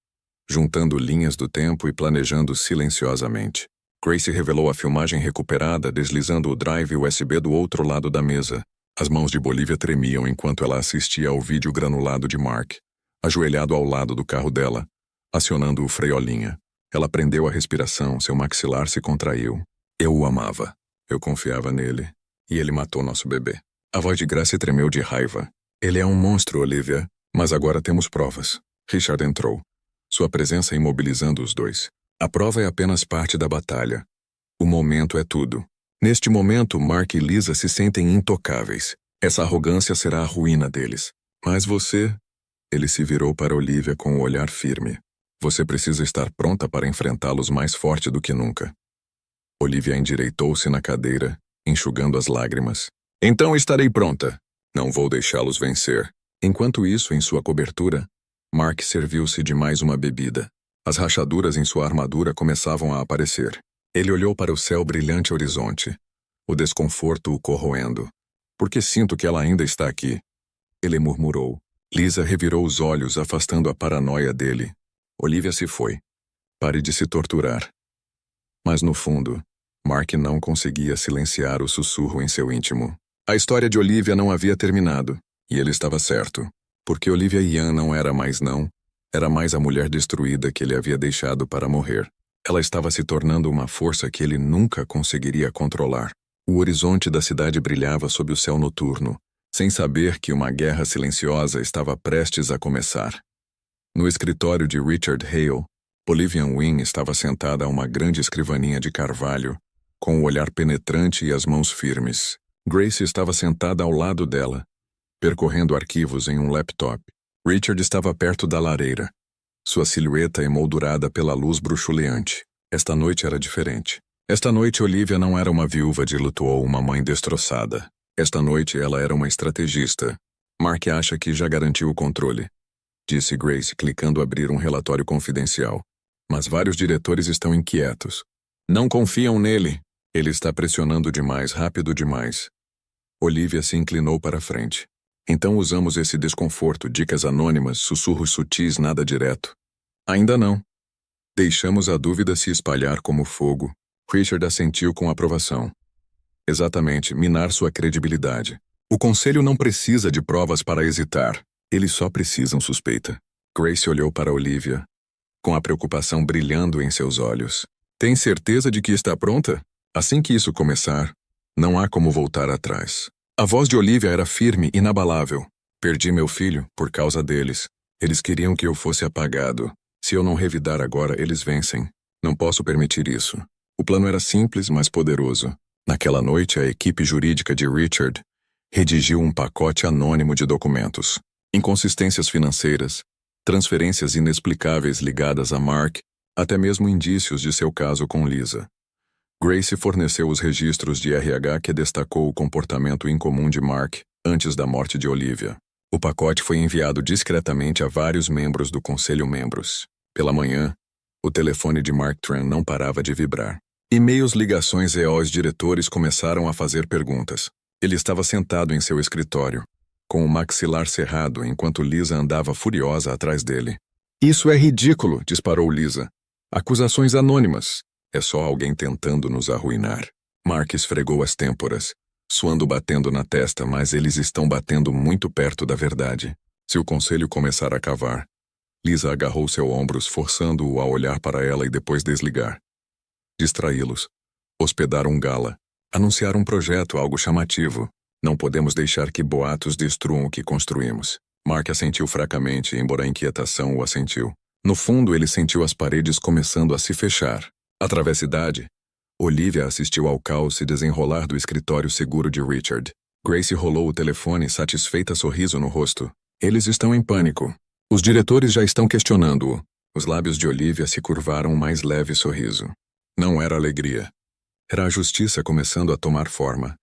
juntando linhas do tempo e planejando silenciosamente. Gracie revelou a filmagem recuperada, deslizando o drive USB do outro lado da mesa. As mãos de Bolívia tremiam enquanto ela assistia ao vídeo granulado de Mark, ajoelhado ao lado do carro dela, acionando o freiolinha. Ela prendeu a respiração, seu maxilar se contraiu. Eu o amava. Eu confiava nele. E ele matou nosso bebê. A voz de Gracie tremeu de raiva. Ele é um monstro, Olivia. Mas agora temos provas. Richard entrou, sua presença imobilizando os dois. A prova é apenas parte da batalha. O momento é tudo. Neste momento, Mark e Lisa se sentem intocáveis. Essa arrogância será a ruína deles. Mas você... Ele se virou para Olivia com o olhar firme. Você precisa estar pronta para enfrentá-los mais forte do que nunca. Olivia endireitou-se na cadeira, enxugando as lágrimas. Então estarei pronta. Não vou deixá-los vencer. Enquanto isso, em sua cobertura, Mark serviu-se de mais uma bebida. As rachaduras em sua armadura começavam a aparecer. Ele olhou para o céu brilhante horizonte. O desconforto o corroendo. Por que sinto que ela ainda está aqui? Ele murmurou. Lisa revirou os olhos, afastando a paranoia dele. Olivia se foi. Pare de se torturar. Mas no fundo, Mark não conseguia silenciar o sussurro em seu íntimo. A história de Olivia não havia terminado, e ele estava certo. Porque Olivia Yan não era mais não, era mais a mulher destruída que ele havia deixado para morrer. Ela estava se tornando uma força que ele nunca conseguiria controlar. O horizonte da cidade brilhava sob o céu noturno, sem saber que uma guerra silenciosa estava prestes a começar. No escritório de Richard Hale, Olivia Wynne estava sentada a uma grande escrivaninha de carvalho, com o olhar penetrante e as mãos firmes. Grace estava sentada ao lado dela, percorrendo arquivos em um laptop. Richard estava perto da lareira, sua silhueta emoldurada pela luz bruxuleante. Esta noite era diferente. Esta noite Olivia não era uma viúva de luto ou uma mãe destroçada. Esta noite ela era uma estrategista. Mark acha que já garantiu o controle, disse Grace, clicando abrir um relatório confidencial. Mas vários diretores estão inquietos. Não confiam nele. Ele está pressionando demais, rápido demais. Olivia se inclinou para a frente. Então usamos esse desconforto, dicas anônimas, sussurros sutis, nada direto. Ainda não. Deixamos a dúvida se espalhar como fogo. Richard assentiu com aprovação. Exatamente, minar sua credibilidade. O conselho não precisa de provas para hesitar. Eles só precisam suspeita. Grace olhou para Olivia, com a preocupação brilhando em seus olhos. Tem certeza de que está pronta? Assim que isso começar, não há como voltar atrás. A voz de Olivia era firme, inabalável. Perdi meu filho por causa deles. Eles queriam que eu fosse apagado. Se eu não revidar agora, eles vencem. Não posso permitir isso. O plano era simples, mas poderoso. Naquela noite, a equipe jurídica de Richard redigiu um pacote anônimo de documentos. Inconsistências financeiras, transferências inexplicáveis ligadas a Mark, até mesmo indícios de seu caso com Lisa. Grace forneceu os registros de RH que destacou o comportamento incomum de Mark antes da morte de Olivia. O pacote foi enviado discretamente a vários membros do conselho membros. Pela manhã, o telefone de Mark Tran não parava de vibrar. E-mails, ligações e aos diretores começaram a fazer perguntas. Ele estava sentado em seu escritório, com o maxilar cerrado enquanto Lisa andava furiosa atrás dele. Isso é ridículo, disparou Lisa. Acusações anônimas. É só alguém tentando nos arruinar. Mark esfregou as têmporas, suando batendo na testa, mas eles estão batendo muito perto da verdade. Se o conselho começar a cavar. Lisa agarrou seu ombro, forçando-o a olhar para ela e depois desligar. Distraí-los. Hospedar um gala. Anunciar um projeto, algo chamativo. Não podemos deixar que boatos destruam o que construímos. Mark assentiu fracamente, embora a inquietação o assentiu. No fundo, ele sentiu as paredes começando a se fechar. A travessidade. Olivia assistiu ao caos se desenrolar do escritório seguro de Richard. Grace rolou o telefone, satisfeita, sorriso no rosto. Eles estão em pânico. Os diretores já estão questionando-o. Os lábios de Olivia se curvaram um mais leve sorriso. Não era alegria. Era a justiça começando a tomar forma.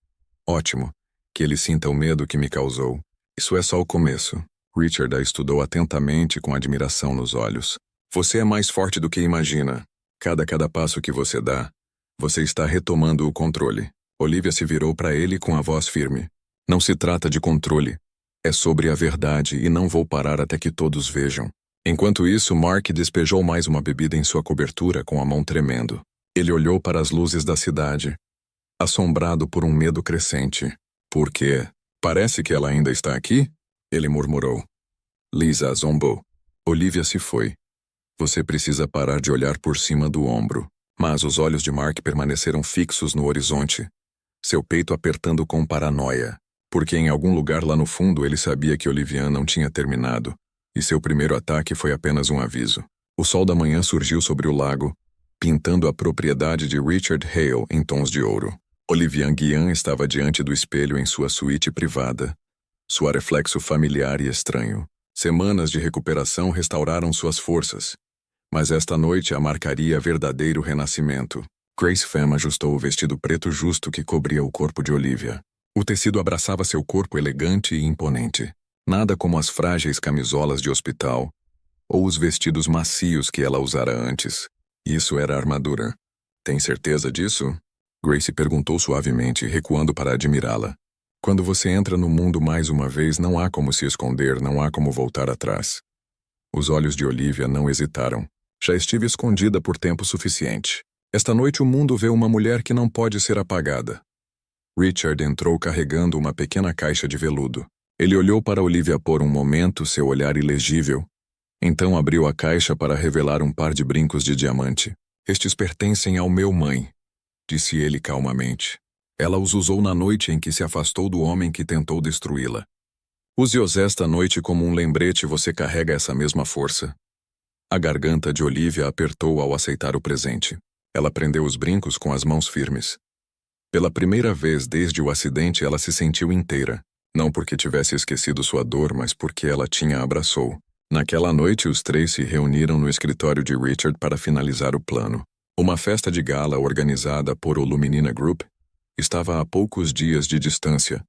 Ótimo. Que ele sinta o medo que me causou. Isso é só o começo. Richard a estudou atentamente com admiração nos olhos. Você é mais forte do que imagina. Cada passo que você dá, você está retomando o controle. Olivia se virou para ele com a voz firme. Não se trata de controle. É sobre a verdade e não vou parar até que todos vejam. Enquanto isso, Mark despejou mais uma bebida em sua cobertura com a mão tremendo. Ele olhou para as luzes da cidade, assombrado por um medo crescente. Por quê? Parece que ela ainda está aqui? Ele murmurou. Lisa zombou. Olivia se foi. Você precisa parar de olhar por cima do ombro. Mas os olhos de Mark permaneceram fixos no horizonte, seu peito apertando com paranoia, porque em algum lugar lá no fundo ele sabia que Olivia não tinha terminado, e seu primeiro ataque foi apenas um aviso. O sol da manhã surgiu sobre o lago, pintando a propriedade de Richard Hale em tons de ouro. Olivia Guian estava diante do espelho em sua suíte privada, seu reflexo familiar e estranho. Semanas de recuperação restauraram suas forças, mas esta noite a marcaria verdadeiro renascimento. Grace Pham ajustou o vestido preto justo que cobria o corpo de Olivia. O tecido abraçava seu corpo elegante e imponente. Nada como as frágeis camisolas de hospital ou os vestidos macios que ela usara antes. Isso era armadura. Tem certeza disso? Grace perguntou suavemente, recuando para admirá-la. Quando você entra no mundo mais uma vez, não há como se esconder, não há como voltar atrás. Os olhos de Olivia não hesitaram. Já estive escondida por tempo suficiente. Esta noite o mundo vê uma mulher que não pode ser apagada. Richard entrou carregando uma pequena caixa de veludo. Ele olhou para Olivia por um momento, seu olhar ilegível. Então abriu a caixa para revelar um par de brincos de diamante. Estes pertencem ao meu mãe, disse ele calmamente. Ela os usou na noite em que se afastou do homem que tentou destruí-la. Use-os esta noite como um lembrete, você carrega essa mesma força. A garganta de Olivia apertou ao aceitar o presente. Ela prendeu os brincos com as mãos firmes. Pela primeira vez desde o acidente, ela se sentiu inteira. Não porque tivesse esquecido sua dor, mas porque ela tinha a abraçou. Naquela noite, os três se reuniram no escritório de Richard para finalizar o plano. Uma festa de gala organizada por o Luminina Group estava a poucos dias de distância,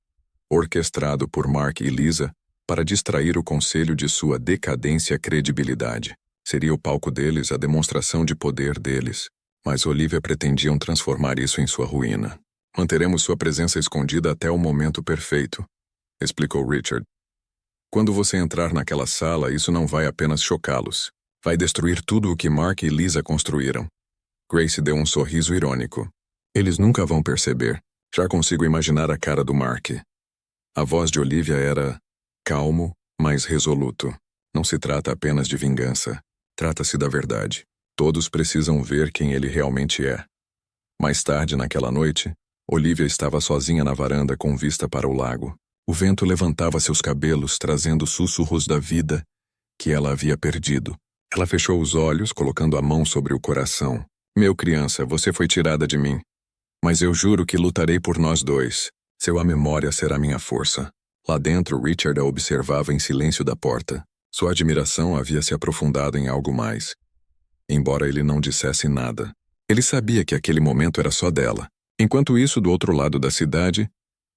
orquestrado por Mark e Lisa para distrair o conselho de sua decadência e credibilidade. Seria o palco deles, a demonstração de poder deles, mas Olivia pretendiam transformar isso em sua ruína. Manteremos sua presença escondida até o momento perfeito, explicou Richard. Quando você entrar naquela sala, isso não vai apenas chocá-los. Vai destruir tudo o que Mark e Lisa construíram. Grace deu um sorriso irônico. Eles nunca vão perceber. Já consigo imaginar a cara do Mark. A voz de Olivia era calmo, mas resoluto. Não se trata apenas de vingança. Trata-se da verdade. Todos precisam ver quem ele realmente é. Mais tarde, naquela noite, Olivia estava sozinha na varanda com vista para o lago. O vento levantava seus cabelos, trazendo sussurros da vida que ela havia perdido. Ela fechou os olhos, colocando a mão sobre o coração. Meu criança, você foi tirada de mim. Mas eu juro que lutarei por nós dois. Sua memória será minha força. Lá dentro, Richard a observava em silêncio da porta. Sua admiração havia se aprofundado em algo mais. Embora ele não dissesse nada, ele sabia que aquele momento era só dela. Enquanto isso, do outro lado da cidade,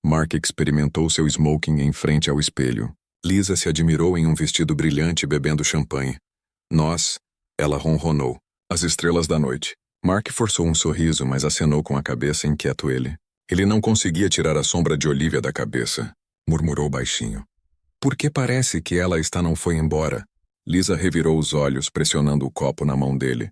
Mark experimentou seu smoking em frente ao espelho. Lisa se admirou em um vestido brilhante bebendo champanhe. Ela ronronou. As estrelas da noite. Mark forçou um sorriso, mas acenou com a cabeça inquieto ele. Ele não conseguia tirar a sombra de Olivia da cabeça. Murmurou baixinho. Por que parece que ela não foi embora? Lisa revirou os olhos, pressionando o copo na mão dele.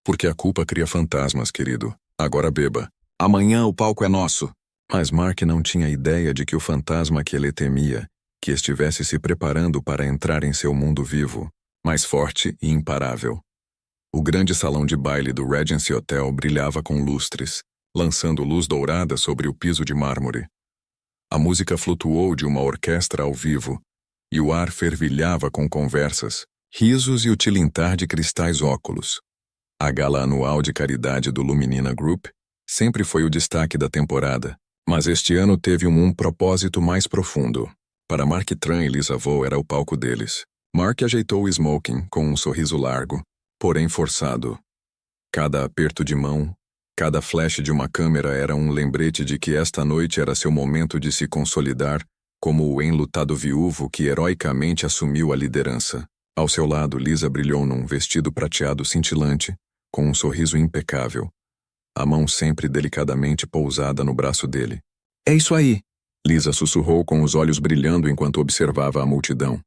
Porque a culpa cria fantasmas, querido. Agora beba. Amanhã o palco é nosso. Mas Mark não tinha ideia de que o fantasma que ele temia, que estivesse se preparando para entrar em seu mundo vivo, mais forte e imparável. O grande salão de baile do Regency Hotel brilhava com lustres, lançando luz dourada sobre o piso de mármore. A música flutuou de uma orquestra ao vivo, e o ar fervilhava com conversas, risos e o tilintar de cristais óculos. A gala anual de caridade do Luminina Group sempre foi o destaque da temporada, mas este ano teve um propósito mais profundo. Para Mark Tran e Lisa Vo era o palco deles. Mark ajeitou o smoking com um sorriso largo, porém forçado. Cada aperto de mão, cada flash de uma câmera era um lembrete de que esta noite era seu momento de se consolidar como o enlutado viúvo que heroicamente assumiu a liderança. Ao seu lado, Lisa brilhou num vestido prateado cintilante, com um sorriso impecável. A mão sempre delicadamente pousada no braço dele. É isso aí. Lisa sussurrou com os olhos brilhando enquanto observava a multidão.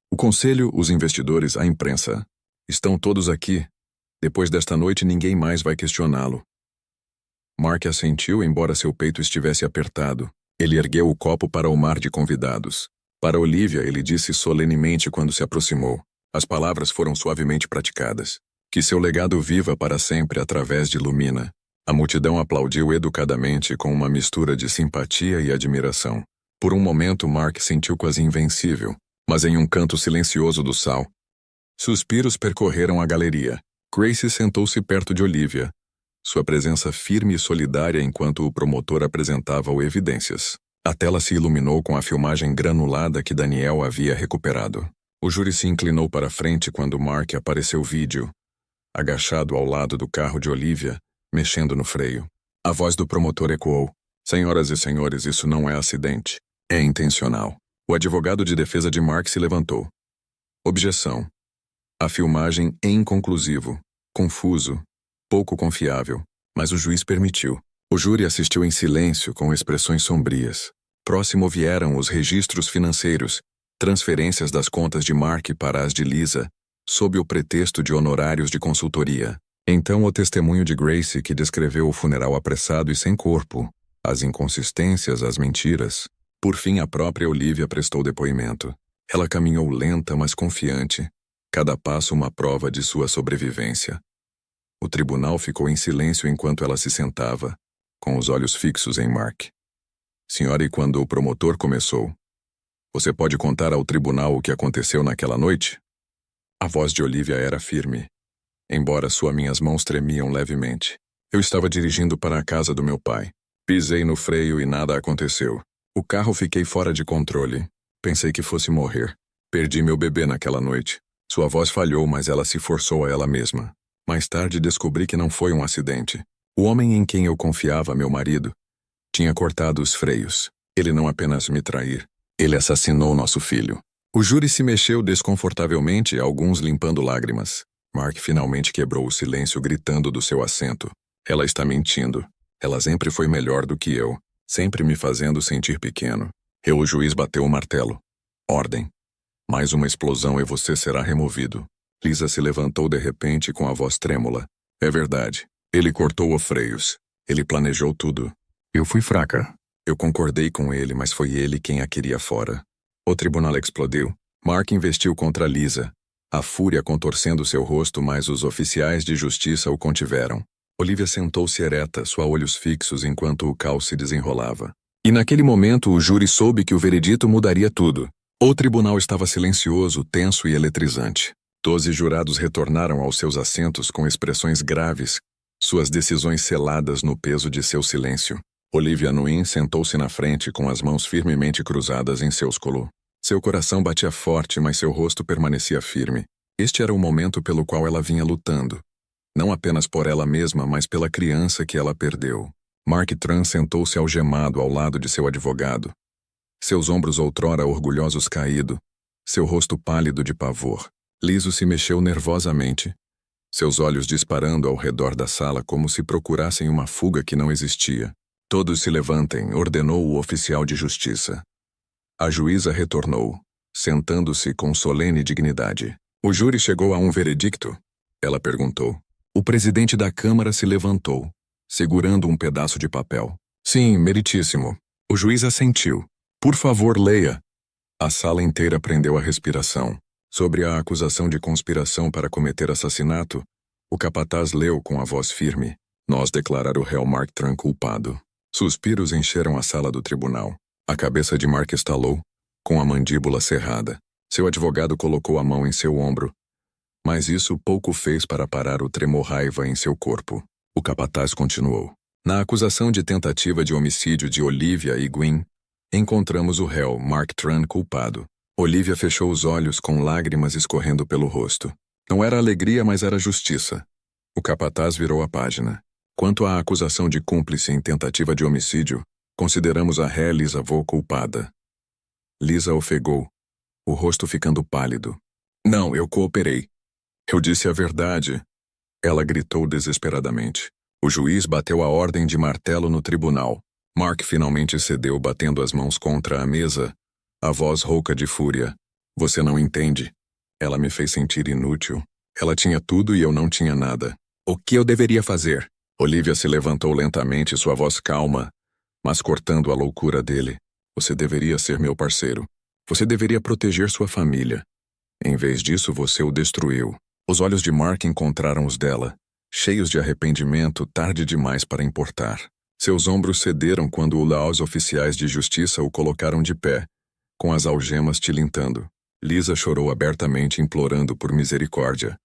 O conselho, os investidores, a imprensa. Estão todos aqui. Depois desta noite ninguém mais vai questioná-lo. Mark assentiu, embora seu peito estivesse apertado. Ele ergueu o copo para o mar de convidados. Para Olivia, ele disse solenemente quando se aproximou. As palavras foram suavemente praticadas. Que seu legado viva para sempre através de Lumina. A multidão aplaudiu educadamente com uma mistura de simpatia e admiração. Por um momento, Mark sentiu quase invencível, mas em um canto silencioso do sal. Suspiros percorreram a galeria. Grace sentou-se perto de Olivia, sua presença firme e solidária enquanto o promotor apresentava evidências. A tela se iluminou com a filmagem granulada que Daniel havia recuperado. O júri se inclinou para frente quando Mark apareceu vídeo, agachado ao lado do carro de Olivia, mexendo no freio. A voz do promotor ecoou. Senhoras e senhores, isso não é acidente. É intencional. O advogado de defesa de Mark se levantou. Objeção. A filmagem é inconclusivo, confuso, pouco confiável, mas o juiz permitiu. O júri assistiu em silêncio, com expressões sombrias. Próximo vieram os registros financeiros, transferências das contas de Mark para as de Lisa, sob o pretexto de honorários de consultoria. Então o testemunho de Grace, que descreveu o funeral apressado e sem corpo, as inconsistências, as mentiras. Por fim, a própria Olivia prestou depoimento. Ela caminhou lenta, mas confiante, cada passo uma prova de sua sobrevivência. O tribunal ficou em silêncio enquanto ela se sentava, com os olhos fixos em Mark. Senhora, e quando o promotor começou? Você pode contar ao tribunal o que aconteceu naquela noite? A voz de Olivia era firme, embora minhas mãos tremiam levemente. Eu estava dirigindo para a casa do meu pai. Pisei no freio e nada aconteceu. O carro fiquei fora de controle. Pensei que fosse morrer. Perdi meu bebê naquela noite. Sua voz falhou, mas ela se forçou a ela mesma. Mais tarde descobri que não foi um acidente. O homem em quem eu confiava, meu marido, tinha cortado os freios. Ele não apenas me trair, ele assassinou nosso filho. O júri se mexeu desconfortavelmente, alguns limpando lágrimas. Mark finalmente quebrou o silêncio, gritando do seu assento. Ela está mentindo. Ela sempre foi melhor do que eu, sempre me fazendo sentir pequeno. O juiz bateu o martelo. Ordem. Mais uma explosão e você será removido. Lisa se levantou de repente com a voz trêmula. É verdade. Ele cortou os freios. Ele planejou tudo. Eu fui fraca. Eu concordei com ele, mas foi ele quem a queria fora. O tribunal explodiu. Mark investiu contra Lisa, a fúria contorcendo seu rosto, mas os oficiais de justiça o contiveram. Olivia sentou-se ereta, seus olhos fixos enquanto o caos se desenrolava. E naquele momento o júri soube que o veredito mudaria tudo. O tribunal estava silencioso, tenso e eletrizante. 12 jurados retornaram aos seus assentos com expressões graves, suas decisões seladas no peso de seu silêncio. Olivia Nguyen sentou-se na frente com as mãos firmemente cruzadas em seus colos. Seu coração batia forte, mas seu rosto permanecia firme. Este era o momento pelo qual ela vinha lutando. Não apenas por ela mesma, mas pela criança que ela perdeu. Mark Tran sentou-se algemado ao lado de seu advogado. Seus ombros outrora orgulhosos caídos, seu rosto pálido de pavor. Liso se mexeu nervosamente, seus olhos disparando ao redor da sala como se procurassem uma fuga que não existia. Todos se levantem, ordenou o oficial de justiça. A juíza retornou, sentando-se com solene dignidade. O júri chegou a um veredicto? Ela perguntou. O presidente da Câmara se levantou, segurando um pedaço de papel. Sim, meritíssimo. O juiz assentiu. Por favor, leia. A sala inteira prendeu a respiração. Sobre a acusação de conspiração para cometer assassinato, o capataz leu com a voz firme. Nós declarar o réu Mark Tran culpado. Suspiros encheram a sala do tribunal. A cabeça de Mark estalou, com a mandíbula cerrada. Seu advogado colocou a mão em seu ombro, mas isso pouco fez para parar o tremor-raiva em seu corpo. O capataz continuou. Na acusação de tentativa de homicídio de Olivia e Gwyn, encontramos o réu Mark Tran culpado. Olivia fechou os olhos com lágrimas escorrendo pelo rosto. Não era alegria, mas era justiça. O capataz virou a página. Quanto à acusação de cúmplice em tentativa de homicídio, consideramos a ré Lisa Vo culpada. Lisa ofegou, o rosto ficando pálido. Não, eu cooperei. Eu disse a verdade. Ela gritou desesperadamente. O juiz bateu a ordem de martelo no tribunal. Mark finalmente cedeu, batendo as mãos contra a mesa, a voz rouca de fúria. Você não entende. Ela me fez sentir inútil. Ela tinha tudo e eu não tinha nada. O que eu deveria fazer? Olivia se levantou lentamente, sua voz calma, mas cortando a loucura dele. Você deveria ser meu parceiro. Você deveria proteger sua família. Em vez disso, você o destruiu. Os olhos de Mark encontraram os dela, cheios de arrependimento, tarde demais para importar. Seus ombros cederam quando os oficiais de justiça o colocaram de pé, com as algemas tilintando. Lisa chorou abertamente, implorando por misericórdia,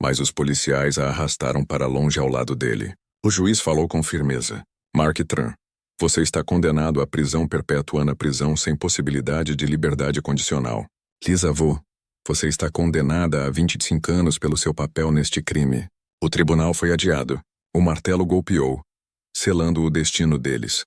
mas os policiais a arrastaram para longe ao lado dele. O juiz falou com firmeza. Mark Tran, você está condenado à prisão perpétua na prisão sem possibilidade de liberdade condicional. Lisa Vo, você está condenada a 25 anos pelo seu papel neste crime. O tribunal foi adiado. O martelo golpeou, selando o destino deles.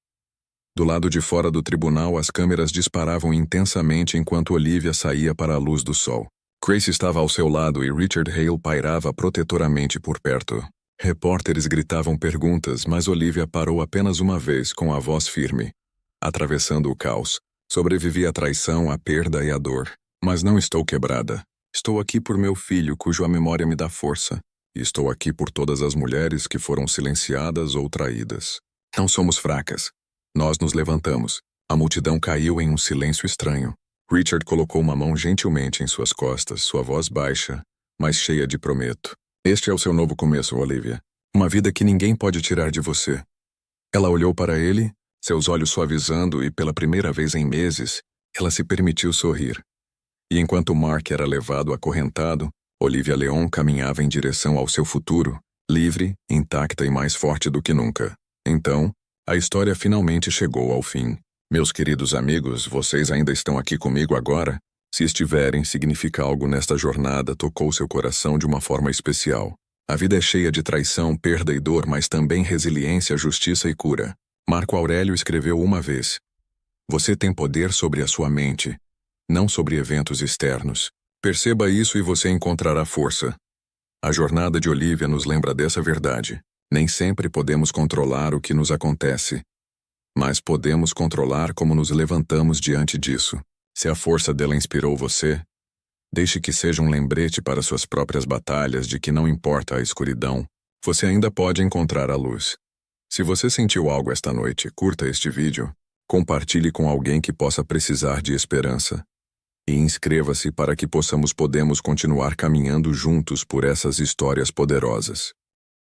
Do lado de fora do tribunal, as câmeras disparavam intensamente enquanto Olivia saía para a luz do sol. Grace estava ao seu lado e Richard Hale pairava protetoramente por perto. Repórteres gritavam perguntas, mas Olivia parou apenas uma vez com a voz firme. Atravessando o caos, sobrevivi à traição, à perda e à dor. Mas não estou quebrada. Estou aqui por meu filho, cuja memória me dá força. E estou aqui por todas as mulheres que foram silenciadas ou traídas. Não somos fracas. Nós nos levantamos. A multidão caiu em um silêncio estranho. Richard colocou uma mão gentilmente em suas costas, sua voz baixa, mas cheia de prometo. Este é o seu novo começo, Olivia. Uma vida que ninguém pode tirar de você. Ela olhou para ele, seus olhos suavizando e, pela primeira vez em meses, ela se permitiu sorrir. E enquanto Mark era levado acorrentado, Olivia Leon caminhava em direção ao seu futuro, livre, intacta e mais forte do que nunca. Então, a história finalmente chegou ao fim. Meus queridos amigos, vocês ainda estão aqui comigo agora? Se estiverem, significa algo nesta jornada tocou seu coração de uma forma especial. A vida é cheia de traição, perda e dor, mas também resiliência, justiça e cura. Marco Aurélio escreveu uma vez: você tem poder sobre a sua mente, não sobre eventos externos. Perceba isso e você encontrará força. A jornada de Olivia nos lembra dessa verdade. Nem sempre podemos controlar o que nos acontece, mas podemos controlar como nos levantamos diante disso. Se a força dela inspirou você, deixe que seja um lembrete para suas próprias batalhas de que não importa a escuridão, você ainda pode encontrar a luz. Se você sentiu algo esta noite, curta este vídeo, compartilhe com alguém que possa precisar de esperança e inscreva-se para que podemos continuar caminhando juntos por essas histórias poderosas.